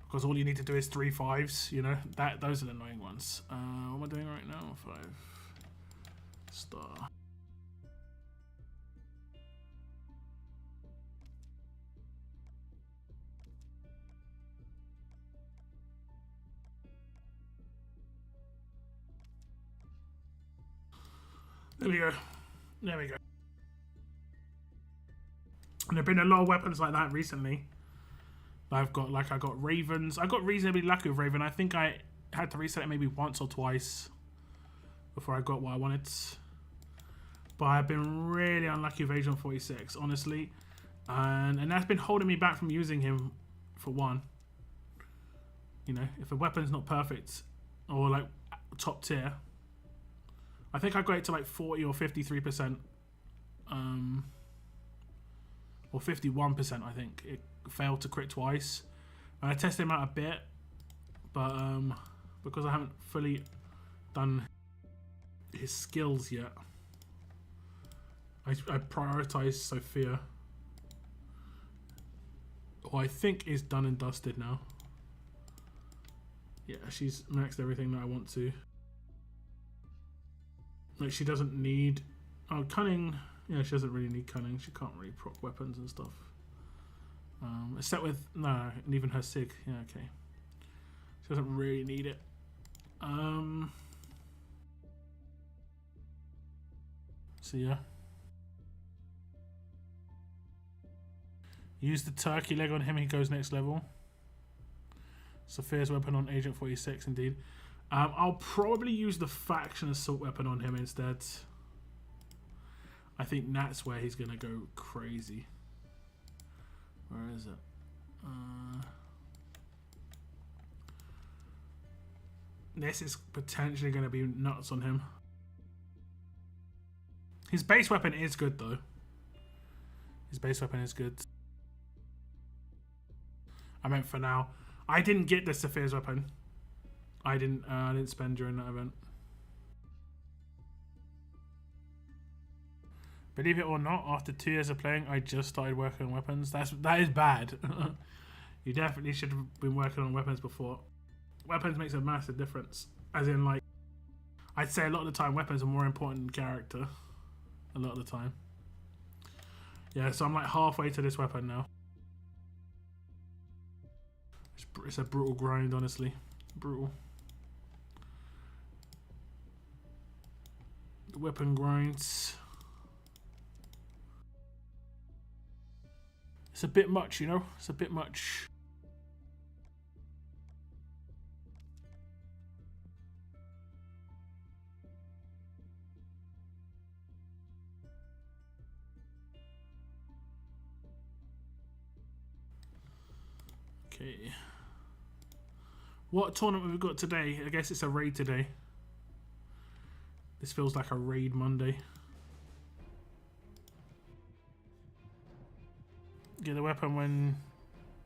Because all you need to do is 3 5s, you know? Those are the annoying ones. What am I doing right now? 5-star. There we go. There we go. And there have been a lot of weapons like that recently. I've got, like, I got Ravens. I got reasonably lucky with Raven. I think I had to reset it maybe once or twice before I got what I wanted. But I've been really unlucky with Agent 46, honestly. And that's been holding me back from using him, for one. You know, if a weapon's not perfect or, like, top tier, I think I got it to like 40 or 53%, or 51%. I think it failed to crit twice. And I tested him out a bit, but because I haven't fully done his skills yet, I prioritized Sophia, who I think is done and dusted now. Yeah, she's maxed everything that I want to. Like, she doesn't need... Oh, cunning. Yeah, she doesn't really need cunning. She can't really proc weapons and stuff. Except with... No, and even her sig. Yeah, okay. She doesn't really need it. So, yeah. Use the turkey leg on him. He goes next level. Sophia's weapon on Agent 46, indeed. I'll probably use the faction assault weapon on him instead. I think that's where he's going to go crazy. Where is it? This is potentially going to be nuts on him. His base weapon is good, though. His base weapon is good. I meant for now. I didn't get the Sophia's weapon. I didn't spend during that event. Believe it or not, after 2 years of playing, I just started working on weapons. That is bad. You definitely should have been working on weapons before. Weapons makes a massive difference. As in, like, I'd say a lot of the time weapons are more important than character. A lot of the time. Yeah, so I'm like halfway to this weapon now. It's a brutal grind, honestly. Brutal. The weapon grinds. It's a bit much, you know? It's a bit much. Okay. What tournament have we got today? I guess it's a raid today. This feels like a raid Monday. Get the weapon when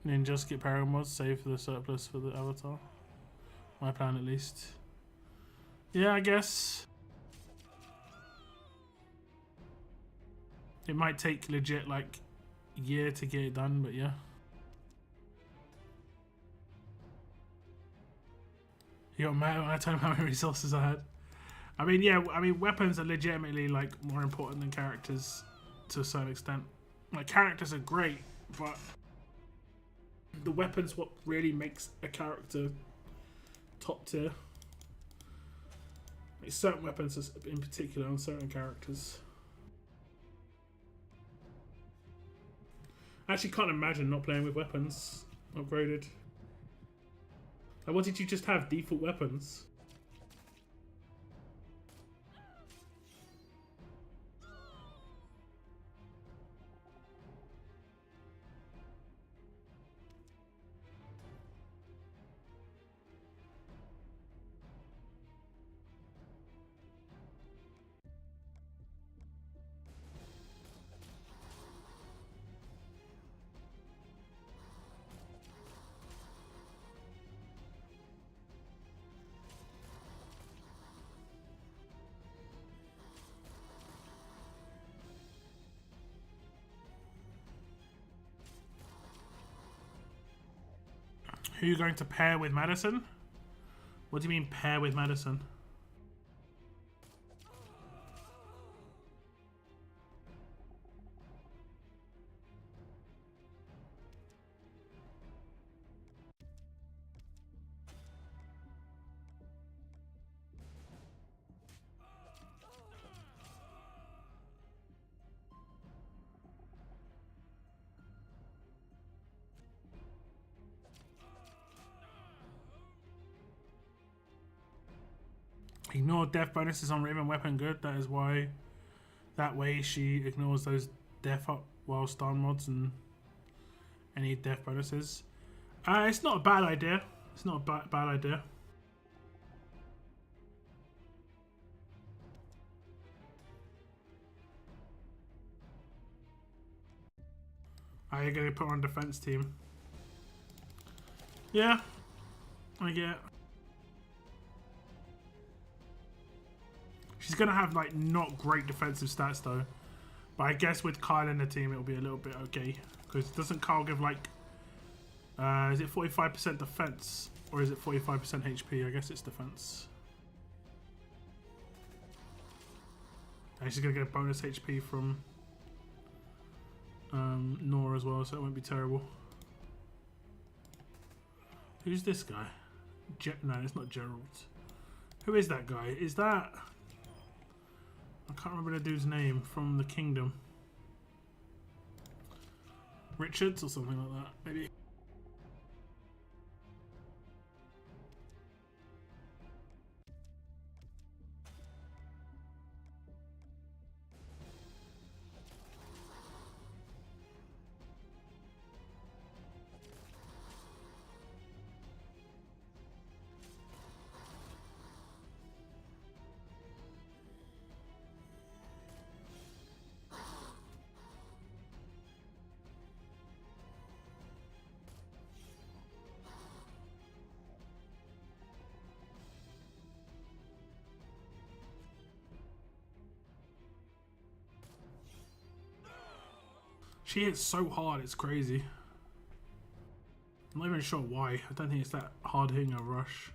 ninjas get power mods, save the surplus for the avatar. My plan, at least. Yeah, I guess. It might take legit like a year to get it done, but yeah. You got mad when I told him how many resources I had. I mean, yeah, I mean, weapons are legitimately like more important than characters to a certain extent. Like, characters are great, but the weapons what really makes a character top tier. Like certain weapons in particular on certain characters. I actually can't imagine not playing with weapons upgraded. Like, what did you just have? Default weapons? Who are you going to pair with Madison? What do you mean pair with Madison? Ignore death bonuses on Raven Weapon good. That is why. That way she ignores those death up while stun mods and any death bonuses. It's not a bad idea. It's not a bad idea. Are you going to put her on defense team? Yeah, I get it. She's going to have like not great defensive stats though. But I guess with Kyle in the team it'll be a little bit okay. Because doesn't Kyle give like... is it 45% defense? Or is it 45% HP? I guess it's defense. And she's going to get a bonus HP from Nora as well, so it won't be terrible. Who's this guy? No, it's not Gerald. Who is that guy? Is that... I can't remember the dude's name from the Kingdom. Richards or something like that, maybe. She hits so hard, it's crazy. I'm not even sure why. I don't think it's that hard hitting a rush.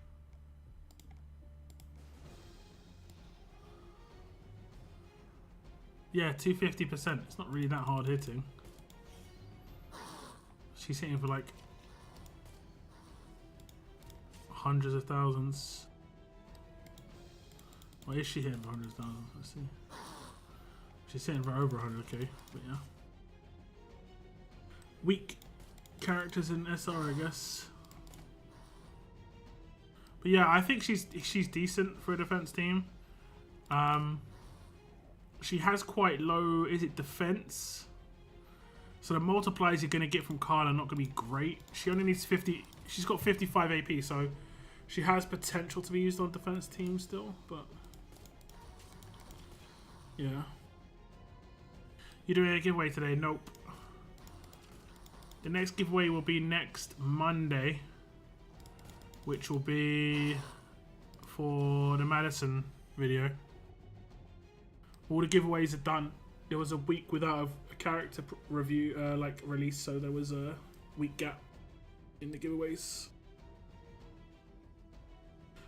Yeah, 250%. It's not really that hard hitting. She's hitting for like hundreds of thousands. What is she hitting for hundreds of thousands? Let's see. She's hitting for over 100k, but yeah. Weak characters in SR, I guess. But yeah, I think she's decent for a defense team. She has quite low, is it defense? So the multipliers you're going to get from Carla are not going to be great. She only needs 50, she's got 55 AP, so she has potential to be used on defense teams still, but yeah. You doing a giveaway today? Nope. The next giveaway will be next Monday, which will be for the Madison video. All the giveaways are done. There was a week without a character review like release, so there was a week gap in the giveaways.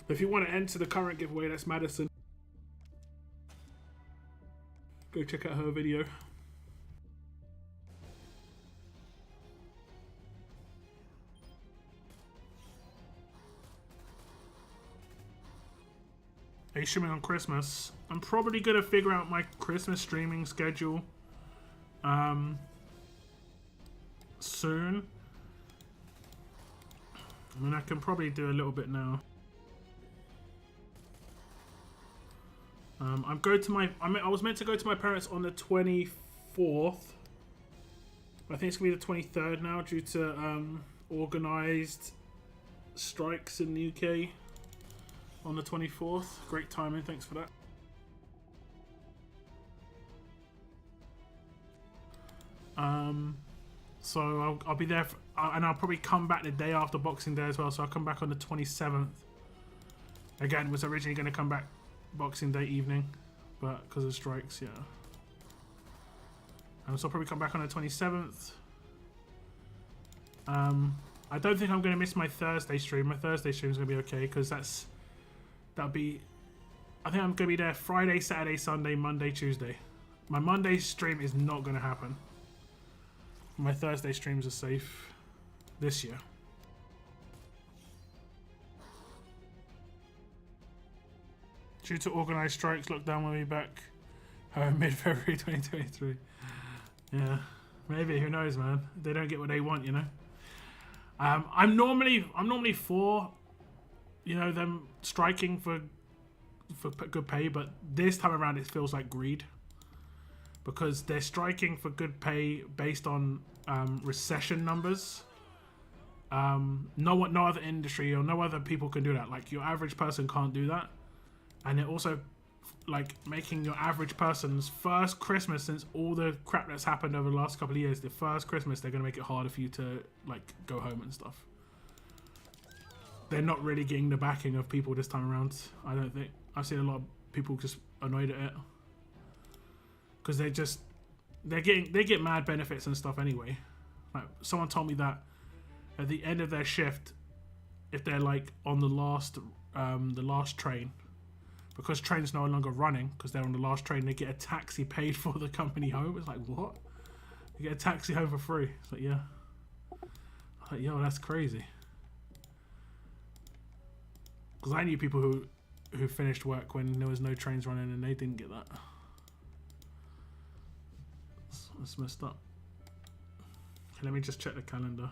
But if you want to enter the current giveaway, that's Madison. Go check out her video. Are you streaming on Christmas? I'm probably gonna figure out my Christmas streaming schedule soon. I mean, I can probably do a little bit now. I was meant to go to my parents on the 24th. I think it's gonna be the 23rd now due to organised strikes in the UK on the 24th. Great timing, thanks for that. So I'll be there and I'll probably come back the day after Boxing Day as well, so I'll come back on the 27th. Again, was originally going to come back Boxing Day evening, but because of strikes, yeah. So I'll probably come back on the 27th. I don't think I'm going to miss my Thursday stream. My Thursday stream is going to be okay, because that'll be... I think I'm going to be there Friday, Saturday, Sunday, Monday, Tuesday. My Monday stream is not going to happen. My Thursday streams are safe this year. Due to organised strikes, lockdown will be back mid-February 2023. Yeah, maybe, who knows, man. They don't get what they want, you know. I'm normally for, you know, them striking for good pay, but this time around it feels like greed. Because they're striking for good pay based on recession numbers. No other industry or no other people can do that. Like, your average person can't do that. And they're also like making your average person's first Christmas since all the crap that's happened over the last couple of years. The first Christmas, they're gonna make it harder for you to like go home and stuff. They're not really getting the backing of people this time around. I don't think. I've seen a lot of people just annoyed at it. Because they get mad benefits and stuff anyway. Like, someone told me that at the end of their shift, if they're like on the last train, because trains no longer running because they're on the last train, they get a taxi paid for the company home. It's like, what? You get a taxi home for free? It's like, yeah. I'm like, yo, that's crazy. Because I knew people who finished work when there was no trains running and they didn't get that. That's messed up. Okay, let me just check the calendar.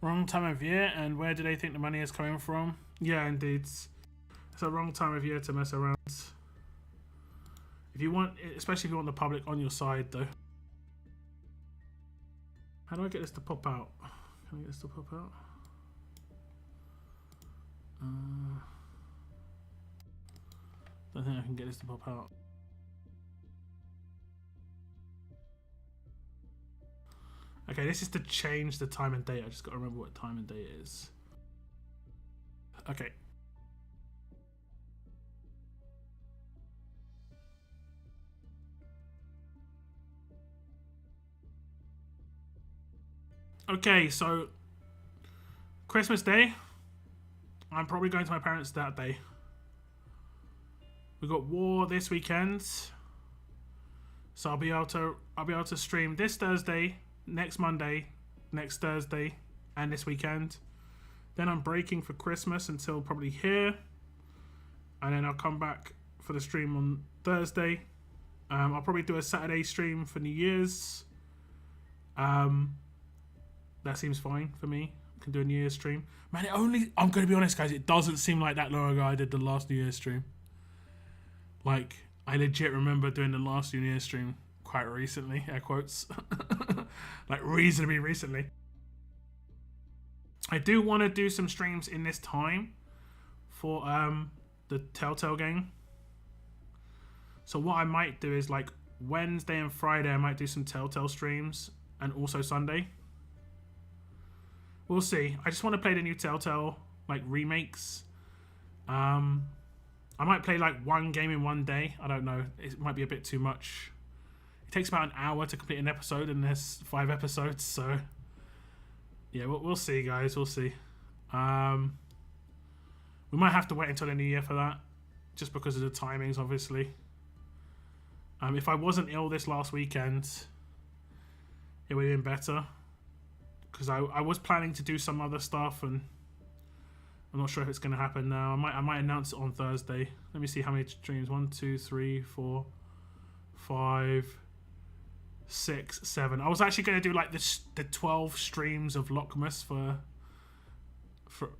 Wrong time of year, and where do they think the money is coming from? Yeah, indeed. It's a wrong time of year to mess around. If you want, especially if you want the public on your side, though. How do I get this to pop out? Can I get this to pop out? Don't think I can get this to pop out. Okay, this is to change the time and date. I just got to remember what time and date it is. Okay. Okay, so Christmas Day, I'm probably going to my parents that day. We got war this weekend, so I'll be able to stream this Thursday, next Monday, next Thursday, and this weekend. Then I'm breaking for Christmas until probably here, and then I'll come back for the stream on Thursday. I'll probably do a Saturday stream for New Year's. That seems fine for me. I can do a New Year's stream. Man, I'm going to be honest, guys, it doesn't seem like that long ago I did the last New Year's stream. Like, I legit remember doing the last New Year's stream quite recently, air quotes. Like, reasonably recently. I do want to do some streams in this time for the Telltale game. So what I might do is, like, Wednesday and Friday I might do some Telltale streams, and also Sunday. We'll see. I just want to play the new Telltale, like, remakes. I might play, like, one game in one day. I don't know. It might be a bit too much It takes about an hour to complete an episode, and there's 5 episodes, so yeah, we'll see, guys. We'll see. We might have to wait until the new year for that, just because of the timings, obviously. If I wasn't ill this last weekend, it would have been better, because I was planning to do some other stuff, and I'm not sure if it's going to happen now. I might announce it on Thursday. Let me see how many streams. 1, 2, 3, 4, 5, 6, 7. I was actually going to do like the 12 streams of Lockmas for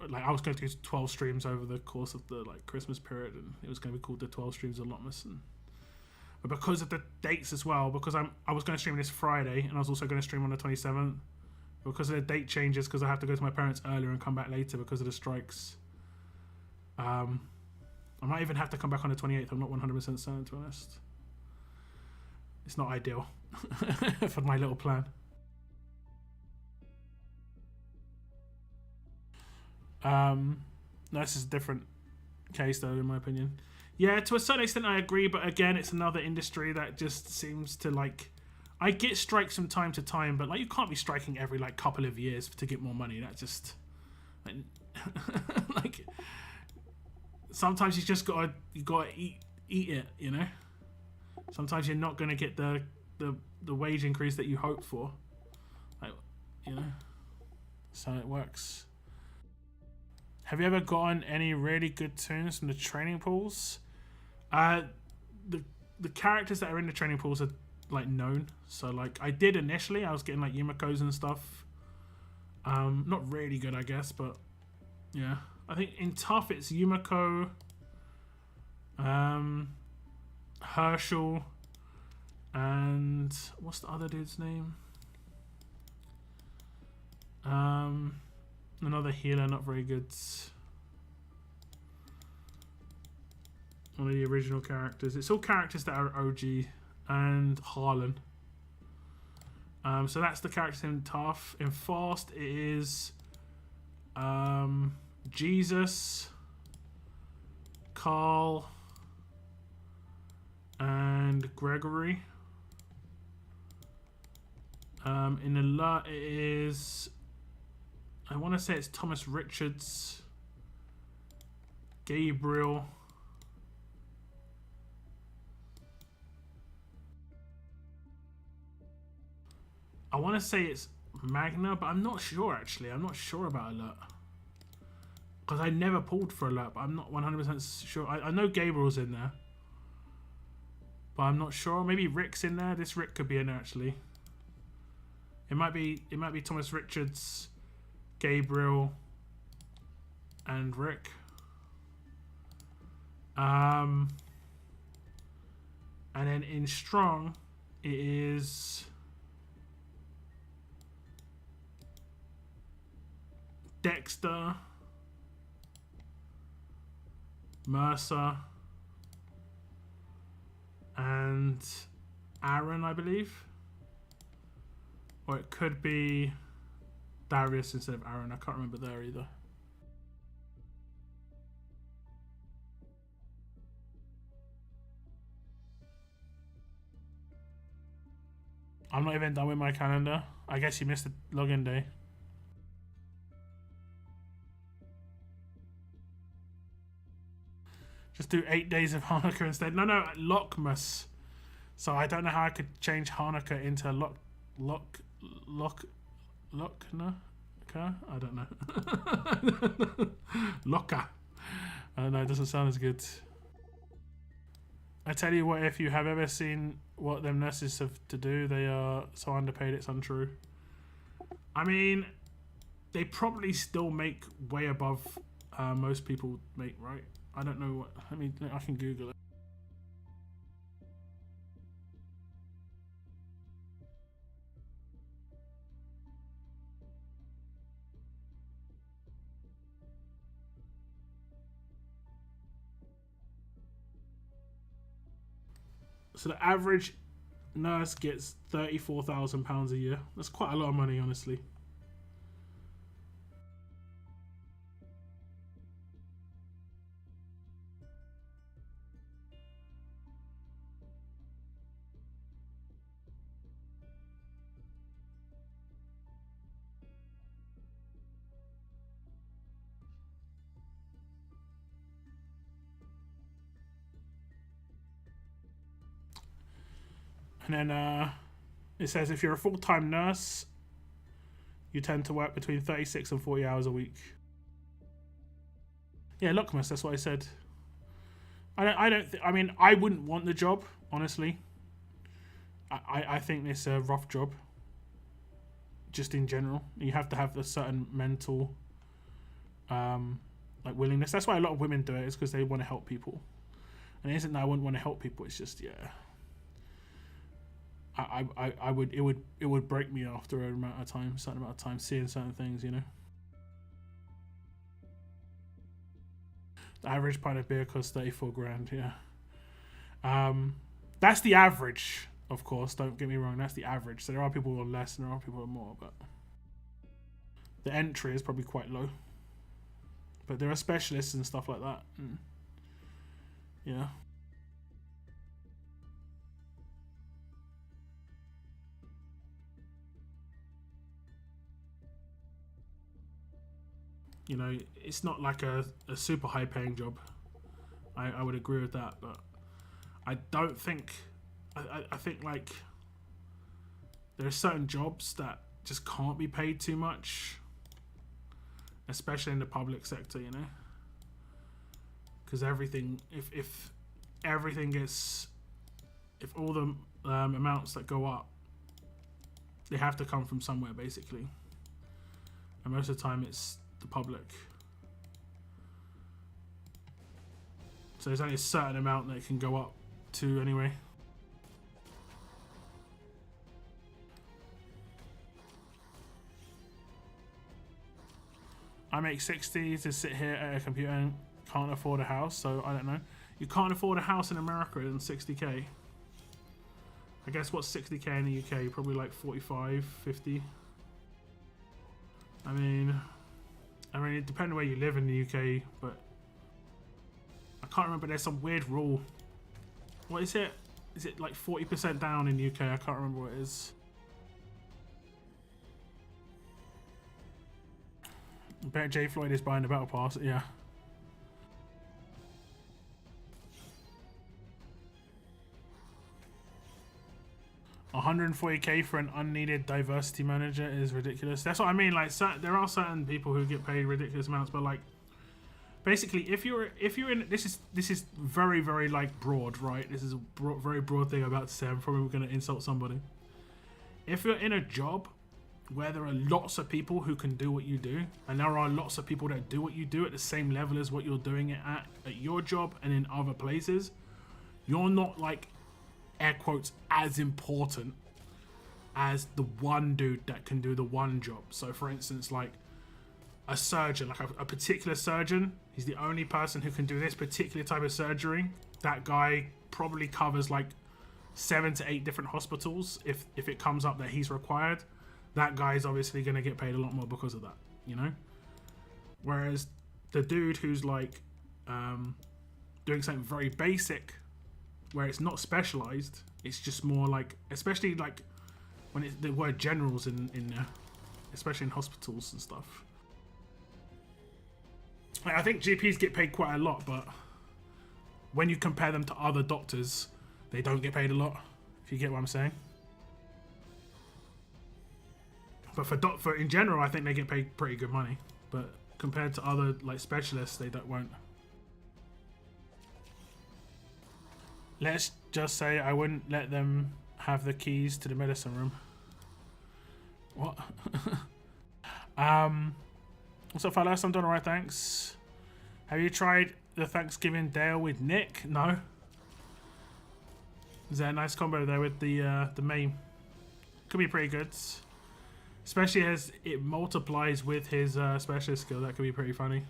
like, I was going to do 12 streams over the course of the like Christmas period, and it was going to be called the 12 streams of Lockmas. But because of the dates as well, because I was going to stream this Friday, and I was also going to stream on the 27th, because of the date changes, because I have to go to my parents earlier and come back later because of the strikes. I might even have to come back on the 28th. I'm not 100% certain, to be honest. It's not ideal for my little plan. No, this is a different case, though, in my opinion. Yeah, to a certain extent, I agree, but again, it's another industry that just seems to, like... I get strikes from time to time, but like, you can't be striking every like couple of years to get more money. That just... like, like, sometimes you just gotta eat it, you know? Sometimes you're not gonna get the wage increase that you hope for. Like, you know? So it works. Have you ever gotten any really good tunes from the training pools? The characters that are in the training pools are like known. So like I did initially, I was getting like Yumiko's and stuff. Not really good, I guess, but yeah. I think in tough it's Yumiko, Herschel, and what's the other dude's name? Another healer, not very good. One of the original characters. It's all characters that are OG, and Harlan. So that's the characters in tough. In fast it is Jesus, Carl, and Gregory. In alert it is, I want to say it's Thomas Richards, Gabriel, I want to say it's Magna, but I'm not sure actually. I'm not sure about alert, because I never pulled for alert, but I'm not 100% sure. I know Gabriel's in there, but I'm not sure. Maybe Rick's in there. This Rick could be in there actually. It might be Thomas Richards, Gabriel, and Rick. And then in strong it is Dexter, Mercer, and Aaron, I believe. Or it could be Darius instead of Aaron. I can't remember there either. I'm not even done with my calendar. I guess you missed the login day. Just do 8 days of Hanukkah instead. No, Lockmas. So I don't know how I could change Hanukkah into Lockna? I don't know. Locka. I don't know, it doesn't sound as good. I tell you what, if you have ever seen what them nurses have to do, they are so underpaid it's untrue. I mean, they probably still make way above most people make, right? I don't know what, I can Google it. So the average nurse gets £34,000 a year. That's quite a lot of money, honestly. And then it says if you're a full-time nurse, you tend to work between 36 and 40 hours a week. Yeah, Lookmas, that's what I said. I mean, I wouldn't want the job, honestly. I think it's a rough job. Just in general. You have to have a certain mental like willingness. That's why a lot of women do it, is because they want to help people. And it isn't that I wouldn't want to help people, it's just, yeah. I would, it would break me after a certain amount of time seeing certain things, you know. The average pint of beer costs 34 grand, yeah. That's the average, of course, don't get me wrong, that's the average. So there are people who are less and there are people who are more, but the entry is probably quite low. But there are specialists and stuff like that. Yeah. You know, it's not like a super high paying job. I would agree with that, but I don't think, I think like there are certain jobs that just can't be paid too much, especially in the public sector, you know, because everything, if everything gets, if all the amounts that go up, they have to come from somewhere basically, and most of the time it's the public. So there's only a certain amount that it can go up to anyway. I make 60 to sit here at a computer and can't afford a house, so I don't know. You can't afford a house in America in 60k. I guess what's 60k in the UK? Probably like 45, 50. I mean, it depends where you live in the UK, but I can't remember. There's some weird rule. What is it? Is it like 40% down in the UK? I can't remember what it is. I bet Jay Floyd is buying the battle pass. Yeah. $140k for an unneeded diversity manager is ridiculous. That's what I mean. Like, there are certain people who get paid ridiculous amounts, but like, basically, if you're in, this is very, very like broad, right? This is a very broad thing I'm about to say. I'm probably going to insult somebody. If you're in a job where there are lots of people who can do what you do, and there are lots of people that do what you do at the same level as what you're doing it at your job and in other places, you're not like, air quotes, as important as the one dude that can do the one job. So for instance, like a surgeon, like a particular surgeon, he's the only person who can do this particular type of surgery. That guy probably covers like 7 to 8 different hospitals if it comes up that he's required. That guy is obviously going to get paid a lot more because of that, you know? Whereas the dude who's like doing something very basic, where it's not specialized, it's just more like, especially like when it's the word generals in there, especially in hospitals and stuff. Like, I think GPs get paid quite a lot, but when you compare them to other doctors, they don't get paid a lot, if you get what I'm saying. But for in general, I think they get paid pretty good money, but compared to other like specialists, they won't. Let's just say I wouldn't let them have the keys to the medicine room. What? What's up, fellas? I'm doing alright, thanks. Have you tried the Thanksgiving Dale with Nick? No. Is that a nice combo there with the main? Could be pretty good. Especially as it multiplies with his specialist skill. That could be pretty funny.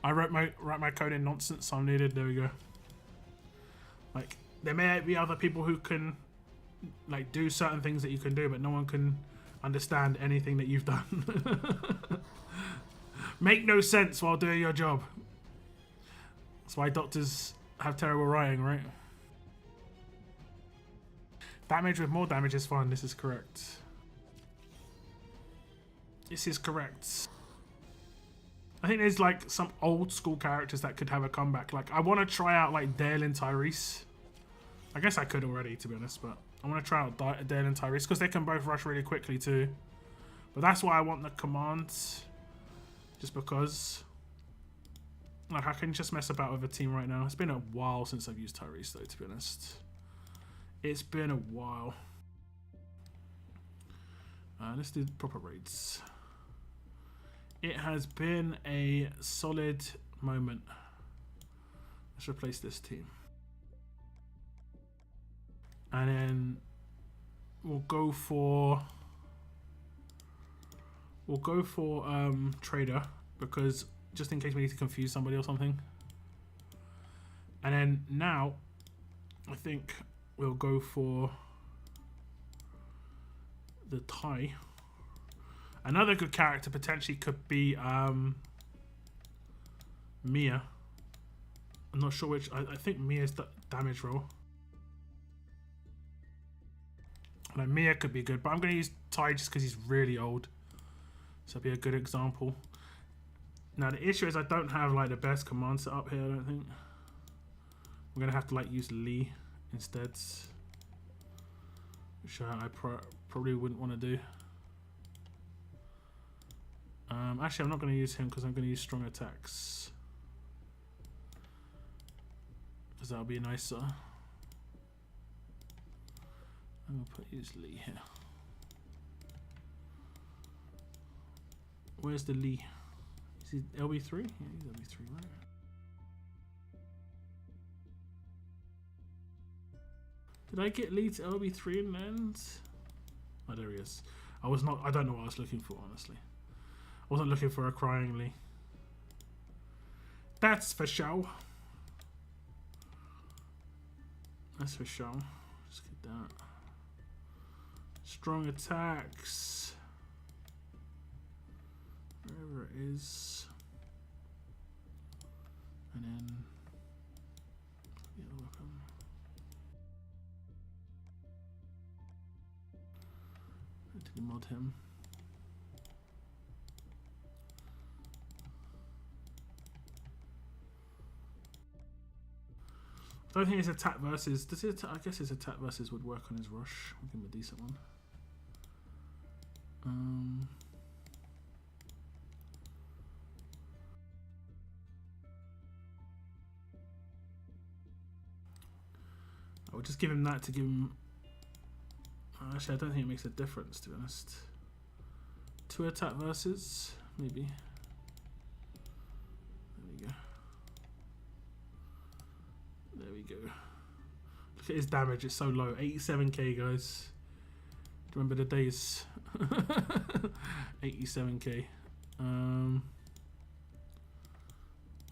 I wrote my code in nonsense, so I'm needed. There we go. Like, there may be other people who can like do certain things that you can do, but no one can understand anything that you've done. Make no sense while doing your job. That's why doctors have terrible writing, right? Damage with more damage is fun. This is correct. This is correct. I think there's like some old school characters that could have a comeback. Like I want to try out like Dale and Tyrese. I guess I could already, to be honest, but I want to try out Dale and Tyrese because they can both rush really quickly too. But that's why I want the commands, just because. Like I can just mess about with a team right now. It's been a while since I've used Tyrese though, to be honest. It's been a while. Let's do proper raids. It has been a solid moment. Let's replace this team. And then we'll go for trader, because just in case we need to confuse somebody or something. And then now I think we'll go for the tie. Another good character potentially could be Mia. I'm not sure which. I think Mia's the damage roll. Like Mia could be good, but I'm going to use Ty just because he's really old. So it'll be a good example. Now the issue is I don't have like the best command set up here, I don't think. We're going to have to like use Lee instead. Which I probably wouldn't want to do. Actually, I'm not going to use him because I'm going to use strong attacks. Because that'll be nicer. I'm going to use Lee here. Where's the Lee? Is he LB3? Yeah, he's LB3, right? Did I get Lee to LB3 in the end? Oh, there he is. I don't know what I was looking for, honestly. I wasn't looking for a crying Lee. That's for show. That's for show. Let's get that. Strong attacks. Wherever it is. And then the other weapon. Did we mod him? I don't think it's attack versus. Does it? I guess his attack versus would work on his rush. I'll give him a decent one. I would just give him that to give him. Actually, I don't think it makes a difference, to be honest. 2 attack versus, maybe. There we go. There we go. Look at his damage, it's so low. 87k, guys. Do you remember the days? 87k.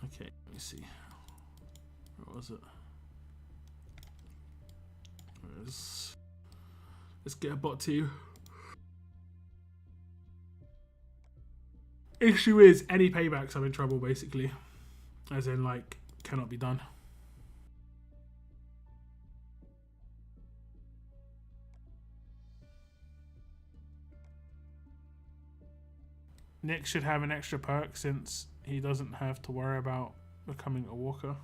Okay, let me see. What was it? Let's get a bot 2. Issue is, any paybacks I'm in trouble, basically. As in, like, cannot be done. Nick should have an extra perk since he doesn't have to worry about becoming a walker.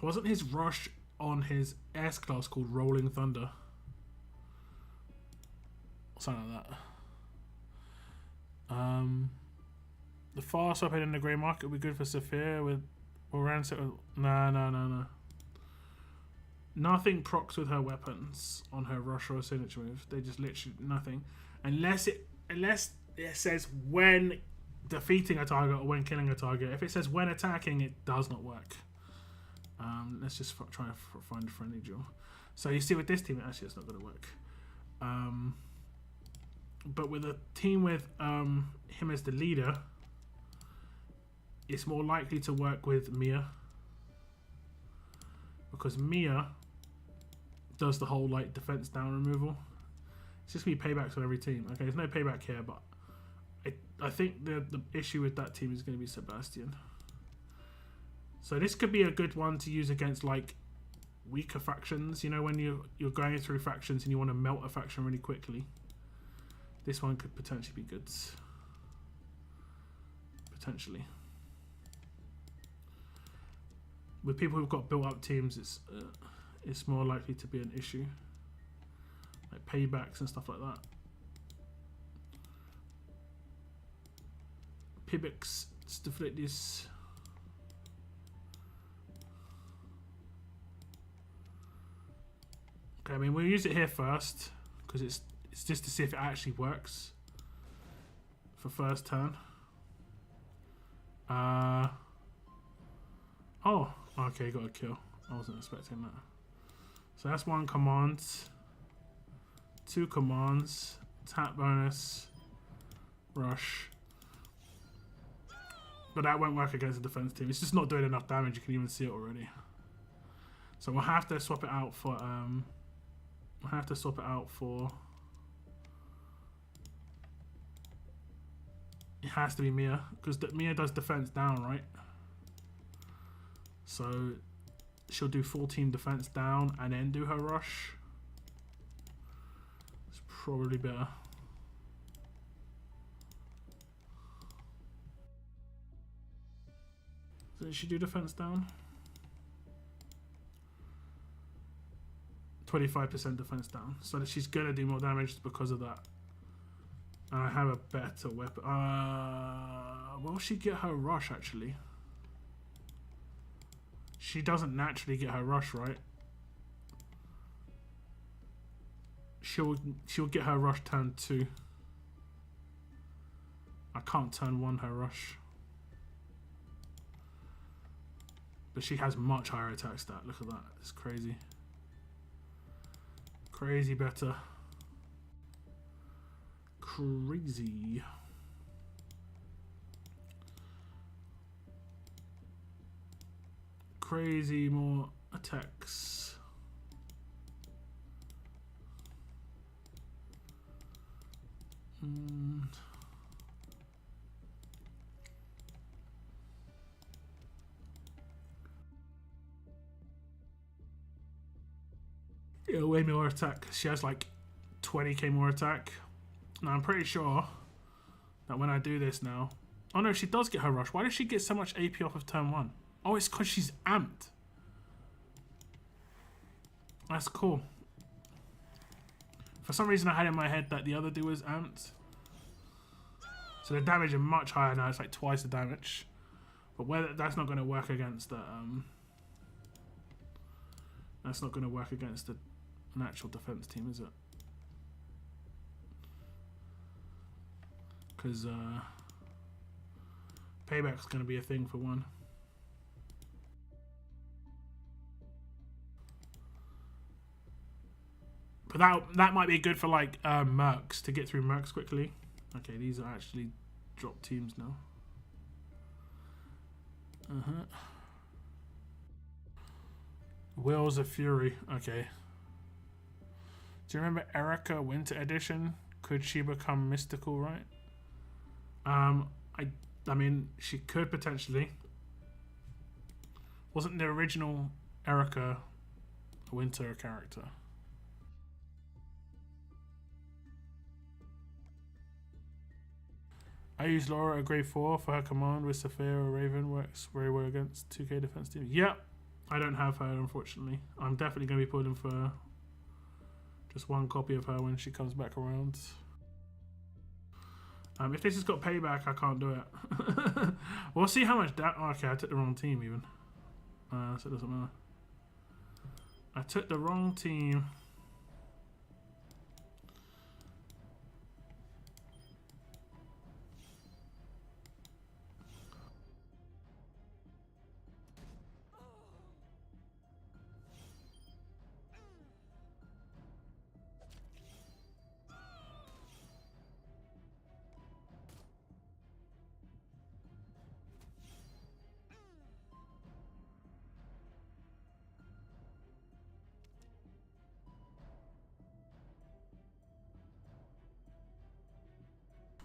Wasn't his rush on his S class called Rolling Thunder? Something like that. The fast weapon in the grey market would be good for Saphir with Rancet. No. Nothing procs with her weapons on her rush or signature move. They just literally nothing. Unless it says when defeating a target or when killing a target. If it says when attacking, it does not work. Let's just try to find a friendly duel. So you see with this team, actually it's not going to work. But with a team with him as the leader, it's more likely to work with Mia. Because Mia does the whole like defense down removal. It's just going to be paybacks on every team. Okay, there's no payback here, but I think the issue with that team is going to be Sebastian. So this could be a good one to use against like weaker factions. You know, when you're going through factions and you want to melt a faction really quickly. This one could potentially be good. Potentially. With people who've got built up teams, it's more likely to be an issue. Like paybacks and stuff like that. Pibbix, stuff like this. Okay, I mean we'll use it here first because it's just to see if it actually works for first turn. Oh, okay, got a kill. I wasn't expecting that. So that's one command, 2 commands, attack bonus, rush. But that won't work against the defense team. It's just not doing enough damage. You can even see it already. So we'll have to swap it out for it has to be Mia, because Mia does defense down, right? So she'll do 14 defense down and then do her rush. It's probably better. So did she do defense down? 25% defense down. So that she's gonna do more damage because of that. And I have a better weapon. Will she get her rush actually? She doesn't naturally get her rush, right? She'll get her rush turn 2. I can't turn 1 her rush. But she has much higher attack stat. Look at that. It's crazy. Crazy better. Crazy. Crazy more attacks. Yeah, way more attack. She has like 20k more attack. Now I'm pretty sure that when I do this now... Oh no, she does get her rush. Why does she get so much AP off of turn 1? Oh, it's because she's amped. That's cool. For some reason I had in my head that the other dude was amped. So the damage is much higher now. It's like twice the damage. But whether that's not going to work against the... that's not going to work against an actual defense team, is it? Because payback's going to be a thing for one. But that might be good for like mercs, to get through mercs quickly. Okay, these are actually drop teams now. Wheels of Fury. Okay. Do you remember Erica Winter Edition? Could she become mystical, right? I mean, she could potentially. Wasn't the original Erica a Winter character? I use Laura at grade 4 for her command with Sophia or Raven. Works very well against 2k defense team. Yeah, I don't have her, unfortunately. I'm definitely going to be pulling for just one copy of her when she comes back around. If this has got payback, I can't do it. We'll see how much that... Oh, okay, I took the wrong team even. So it doesn't matter. I took the wrong team.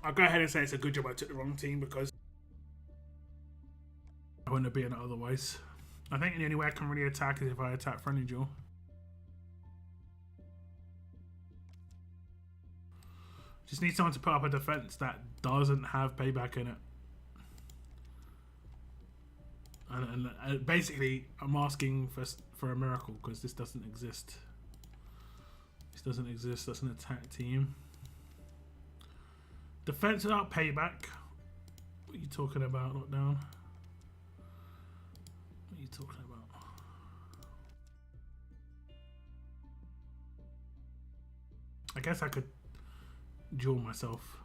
I'll go ahead and say it's a good job I took the wrong team because I wouldn't have been it otherwise. I think the only way I can really attack is if I attack friendly duel. Just need someone to put up a defense that doesn't have payback in it. And basically, I'm asking for a miracle because this doesn't exist. This doesn't exist. That's an attack team. Defense without payback. What are you talking about, Lockdown? What are you talking about? I guess I could duel myself.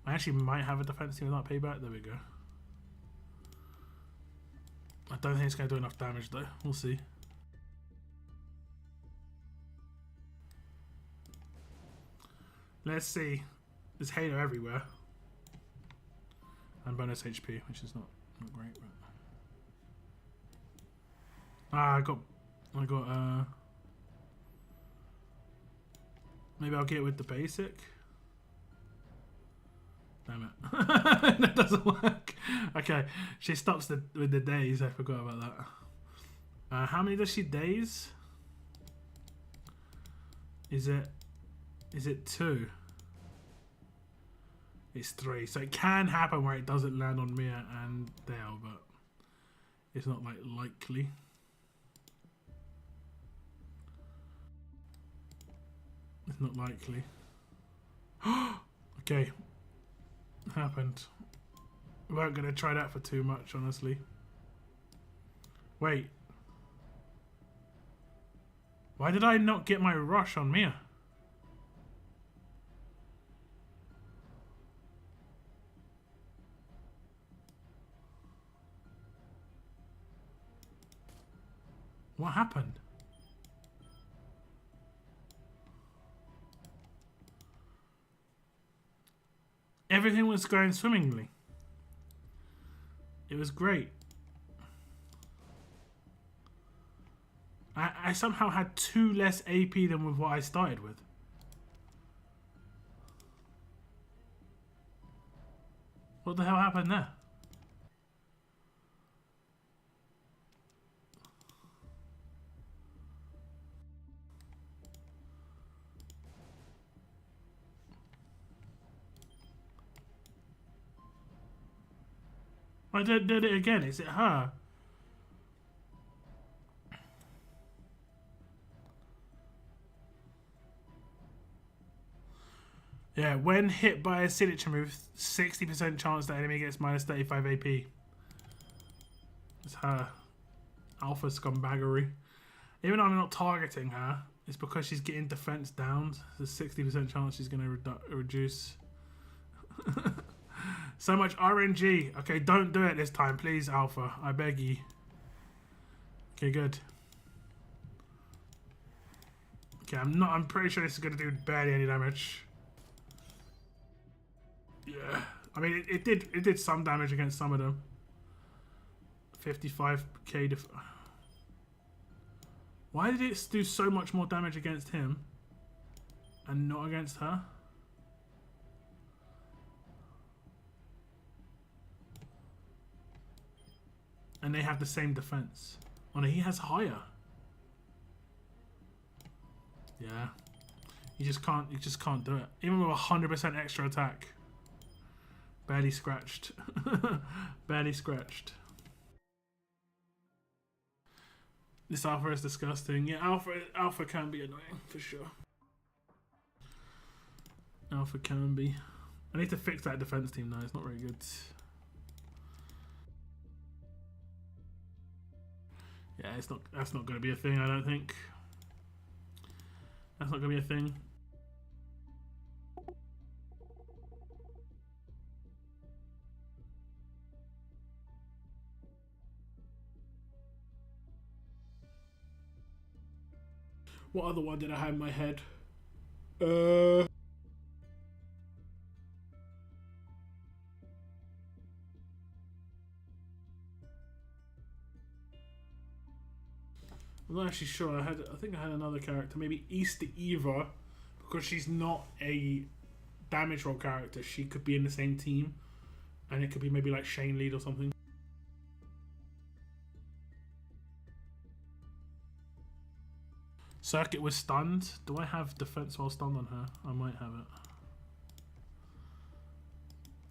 I actually might have a defense team without payback. There we go. I don't think it's going to do enough damage though. We'll see. Let's see. There's Halo everywhere. And bonus HP, which is not great. But... I got maybe I'll get it with the basic. Damn it. That doesn't work. Okay, she stops with the days. I forgot about that. How many does she days? Is it 2? It's 3. So it can happen where it doesn't land on Mia and Dale, but it's not like likely. It's not likely. Okay. Happened. We weren't going to try that for too much, honestly. Wait. Why did I not get my rush on Mia? What happened? Everything was going swimmingly. It was great. I somehow had 2 less AP than with what I started with. What the hell happened there? I did it again. Is it her? Yeah, when hit by a signature move, 60% chance that enemy gets minus 35 AP. It's her. Alpha scumbaggery. Even though I'm not targeting her, it's because she's getting defense down. There's a 60% chance she's going to reduce. So much RNG. Okay, don't do it this time, please, Alpha. I beg you. Okay, good. Okay, I'm pretty sure this is gonna do barely any damage. Yeah. I mean it did some damage against some of them. 55k Why did it do so much more damage against him and not against her? And they have the same defense. Oh no, he has higher. Yeah. You just can't do it. Even with 100% extra attack. Barely scratched. Barely scratched. This alpha is disgusting. Yeah, alpha can be annoying for sure. Alpha can be. I need to fix that defense team now. It's not very good. Yeah, that's not going to be a thing, I don't think. That's not going to be a thing. What other one did I have in my head? I'm not actually sure. I think I had another character, maybe Easter Eva, because she's not a damage roll character. She could be in the same team, and it could be maybe like Shane Lead or something. Circuit was stunned. Do I have defense while stunned on her? I might have it.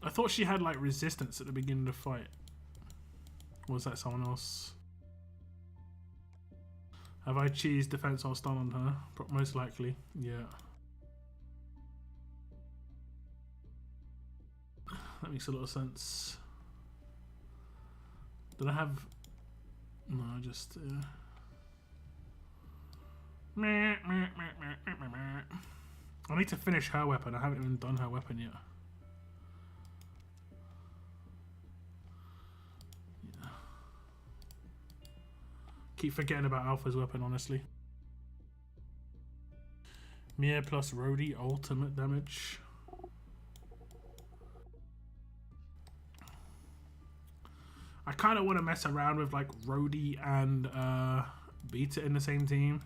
I thought she had like resistance at the beginning of the fight. Or was that someone else? Have I cheesed defense while stunned on her? Most likely, yeah. That makes a lot of sense. Did I have... No, I just... I need to finish her weapon. I haven't even done her weapon yet. Yeah. Keep forgetting about Alpha's weapon, honestly. Mia plus Rhodey ultimate damage. I kind of want to mess around with like Rhodey and Beta in the same team.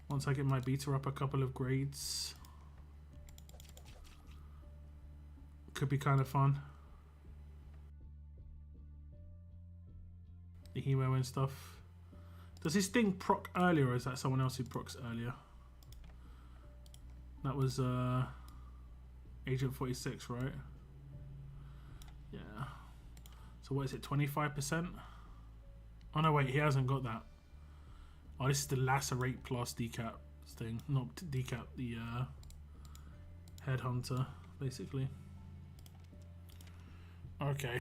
Once I get my Beta up a couple of grades. Could be kind of fun. The Hemo and stuff. Does his thing proc earlier, or is that someone else who procs earlier? That was Agent 46, right? Yeah. So what is it, 25%? Oh no, wait, he hasn't got that. Oh, this is the Lacerate plus Decap thing. Not Decap, the Headhunter, basically. Okay.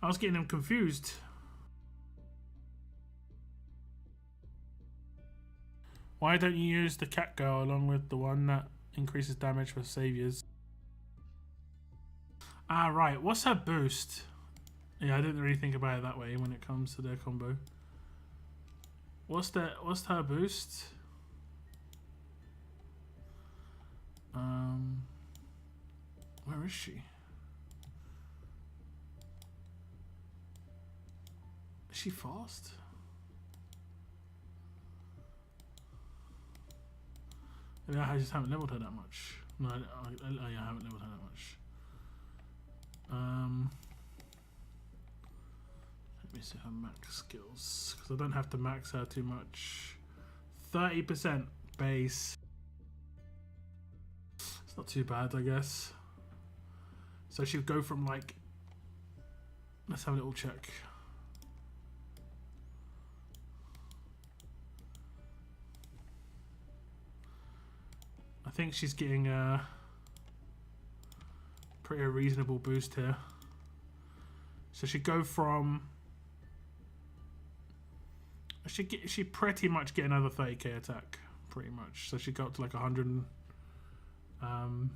I was getting them confused. Why don't you use the Cat Girl along with the one that increases damage for saviors? Ah, right. What's her boost? Yeah, I didn't really think about it that way when it comes to their combo. What's her boost? Where is she? Is she fast? Yeah, I just haven't leveled her that much. No, yeah, I haven't leveled her that much. Let me see her max skills, because I don't have to max her too much. 30% base. It's not too bad, I guess. So she'll go from like... Let's have a little check. I think she's getting a pretty reasonable boost here. So she'd go from... She pretty much get another 30k attack, pretty much. So she'd go up to like 100,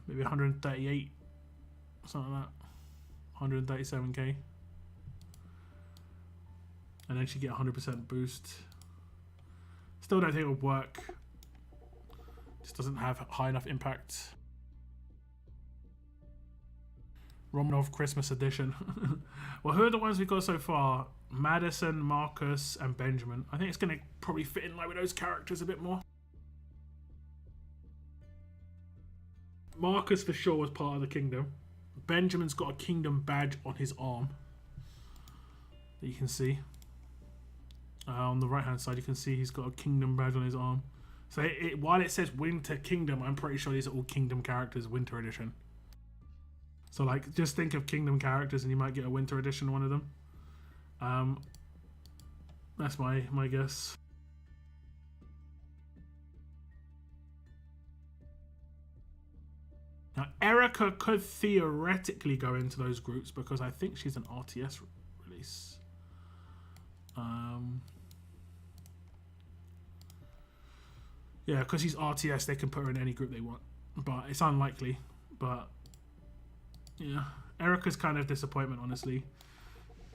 maybe 138, something like that. 137k. And then she'd get 100% boost. Still don't think it'll work. Just doesn't have high enough impact. Romanov Christmas edition. Well, who are the ones we've got so far? Madison, Marcus, and Benjamin. I think it's going to probably fit in line with those characters a bit more. Marcus for sure was part of the kingdom. Benjamin's got a kingdom badge on his arm that you can see. On the right hand side you can see he's got a kingdom badge on his arm. So while it says Winter Kingdom, I'm pretty sure these are all kingdom characters, Winter Edition. So like, just think of kingdom characters and you might get a Winter Edition one of them. That's my guess. Now Erica could theoretically go into those groups because I think she's an RTS release. Yeah, because he's RTS, they can put her in any group they want. But it's unlikely. But, yeah. Erica's kind of disappointment, honestly.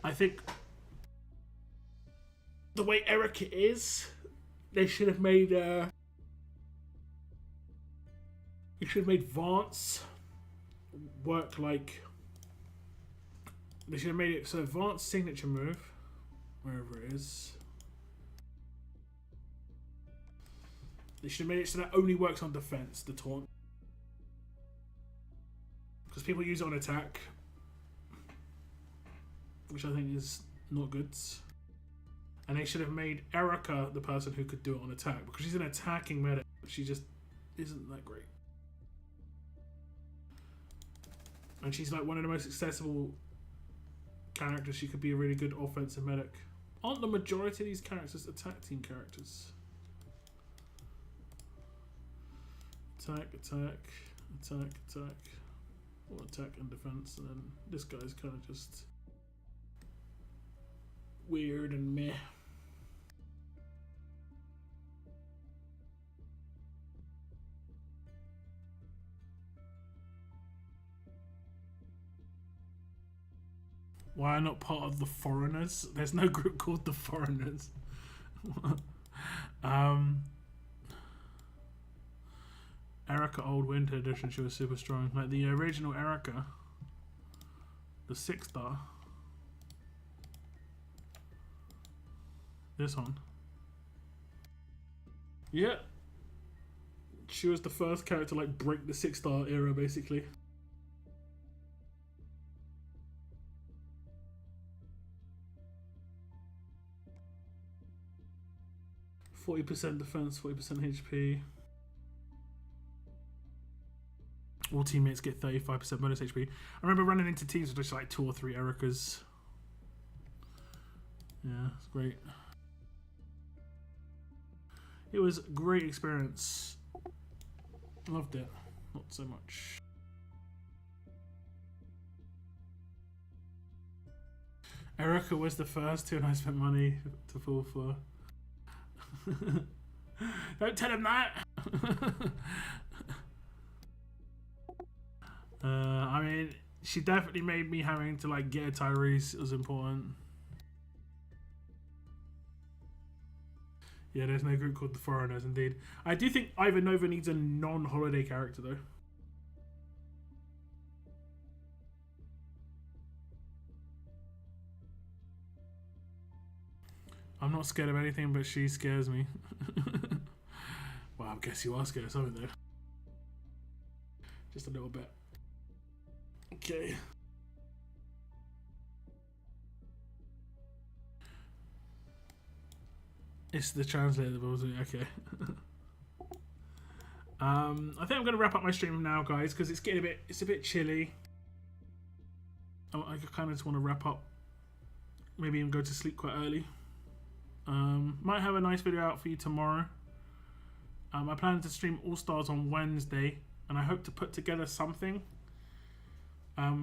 I think the way Erica is, they should have made... they should have made Vance work like... They should have made it so Vance signature move, wherever it is... They should have made it so that only works on defense, the taunt. Because people use it on attack. Which I think is not good. And they should have made Erica the person who could do it on attack, because she's an attacking medic. She just isn't that great. And she's like one of the most accessible characters. She could be a really good offensive medic. Aren't the majority of these characters attack team characters? Attack, attack, attack, attack. Or attack and defense. And then this guy's kind of just weird and meh. Why not part of the Foreigners? There's no group called the Foreigners. Erica Old Winter Edition, she was super strong. Like the original Erica, the 6-star. This one. Yeah. She was the first character to like break the 6-star era basically. %40 defense, 40% HP. All teammates get 35% bonus HP. I remember running into teams with just like 2 or 3 Ericas. Yeah, it's great. It was a great experience. Loved it. Not so much. Erica was the first to, and I spent money to fall for. Don't tell him that. I mean, she definitely made me having to like get a Tyrese. It was important. Yeah, there's no group called the Foreigners. Indeed, I do think Ivanova needs a non-holiday character though. I'm not scared of anything, but she scares me. Well, I guess you are scared of something though. Just a little bit. Okay. It's the translator that was okay. I think I'm gonna wrap up my stream now, guys, because it's getting a bit chilly. I kind of just want to wrap up. Maybe even go to sleep quite early. Might have a nice video out for you tomorrow. I plan to stream All Stars on Wednesday, and I hope to put together something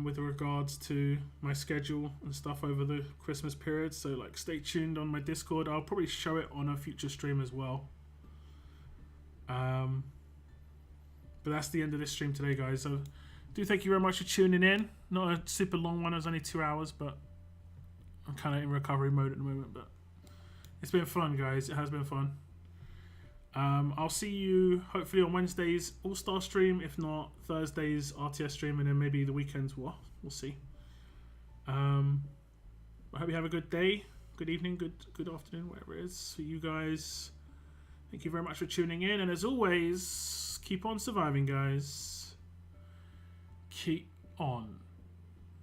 with regards to my schedule and stuff over the Christmas period. So like stay tuned on my Discord. I'll probably show it on a future stream as well. But that's the end of this stream today, guys. So do thank you very much for tuning in. Not a super long one, it was only 2 hours, but I'm kind of in recovery mode at the moment, but it's been fun, guys. It has been fun. I'll see you hopefully on Wednesday's All-Star stream, if not Thursday's RTS stream, and then maybe the weekends. We'll see. I hope you have a good day, good evening, good afternoon, whatever it is for you guys. Thank you very much for tuning in, and as always, keep on surviving, guys. Keep on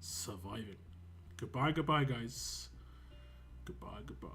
surviving. Goodbye, goodbye, guys. Goodbye, goodbye.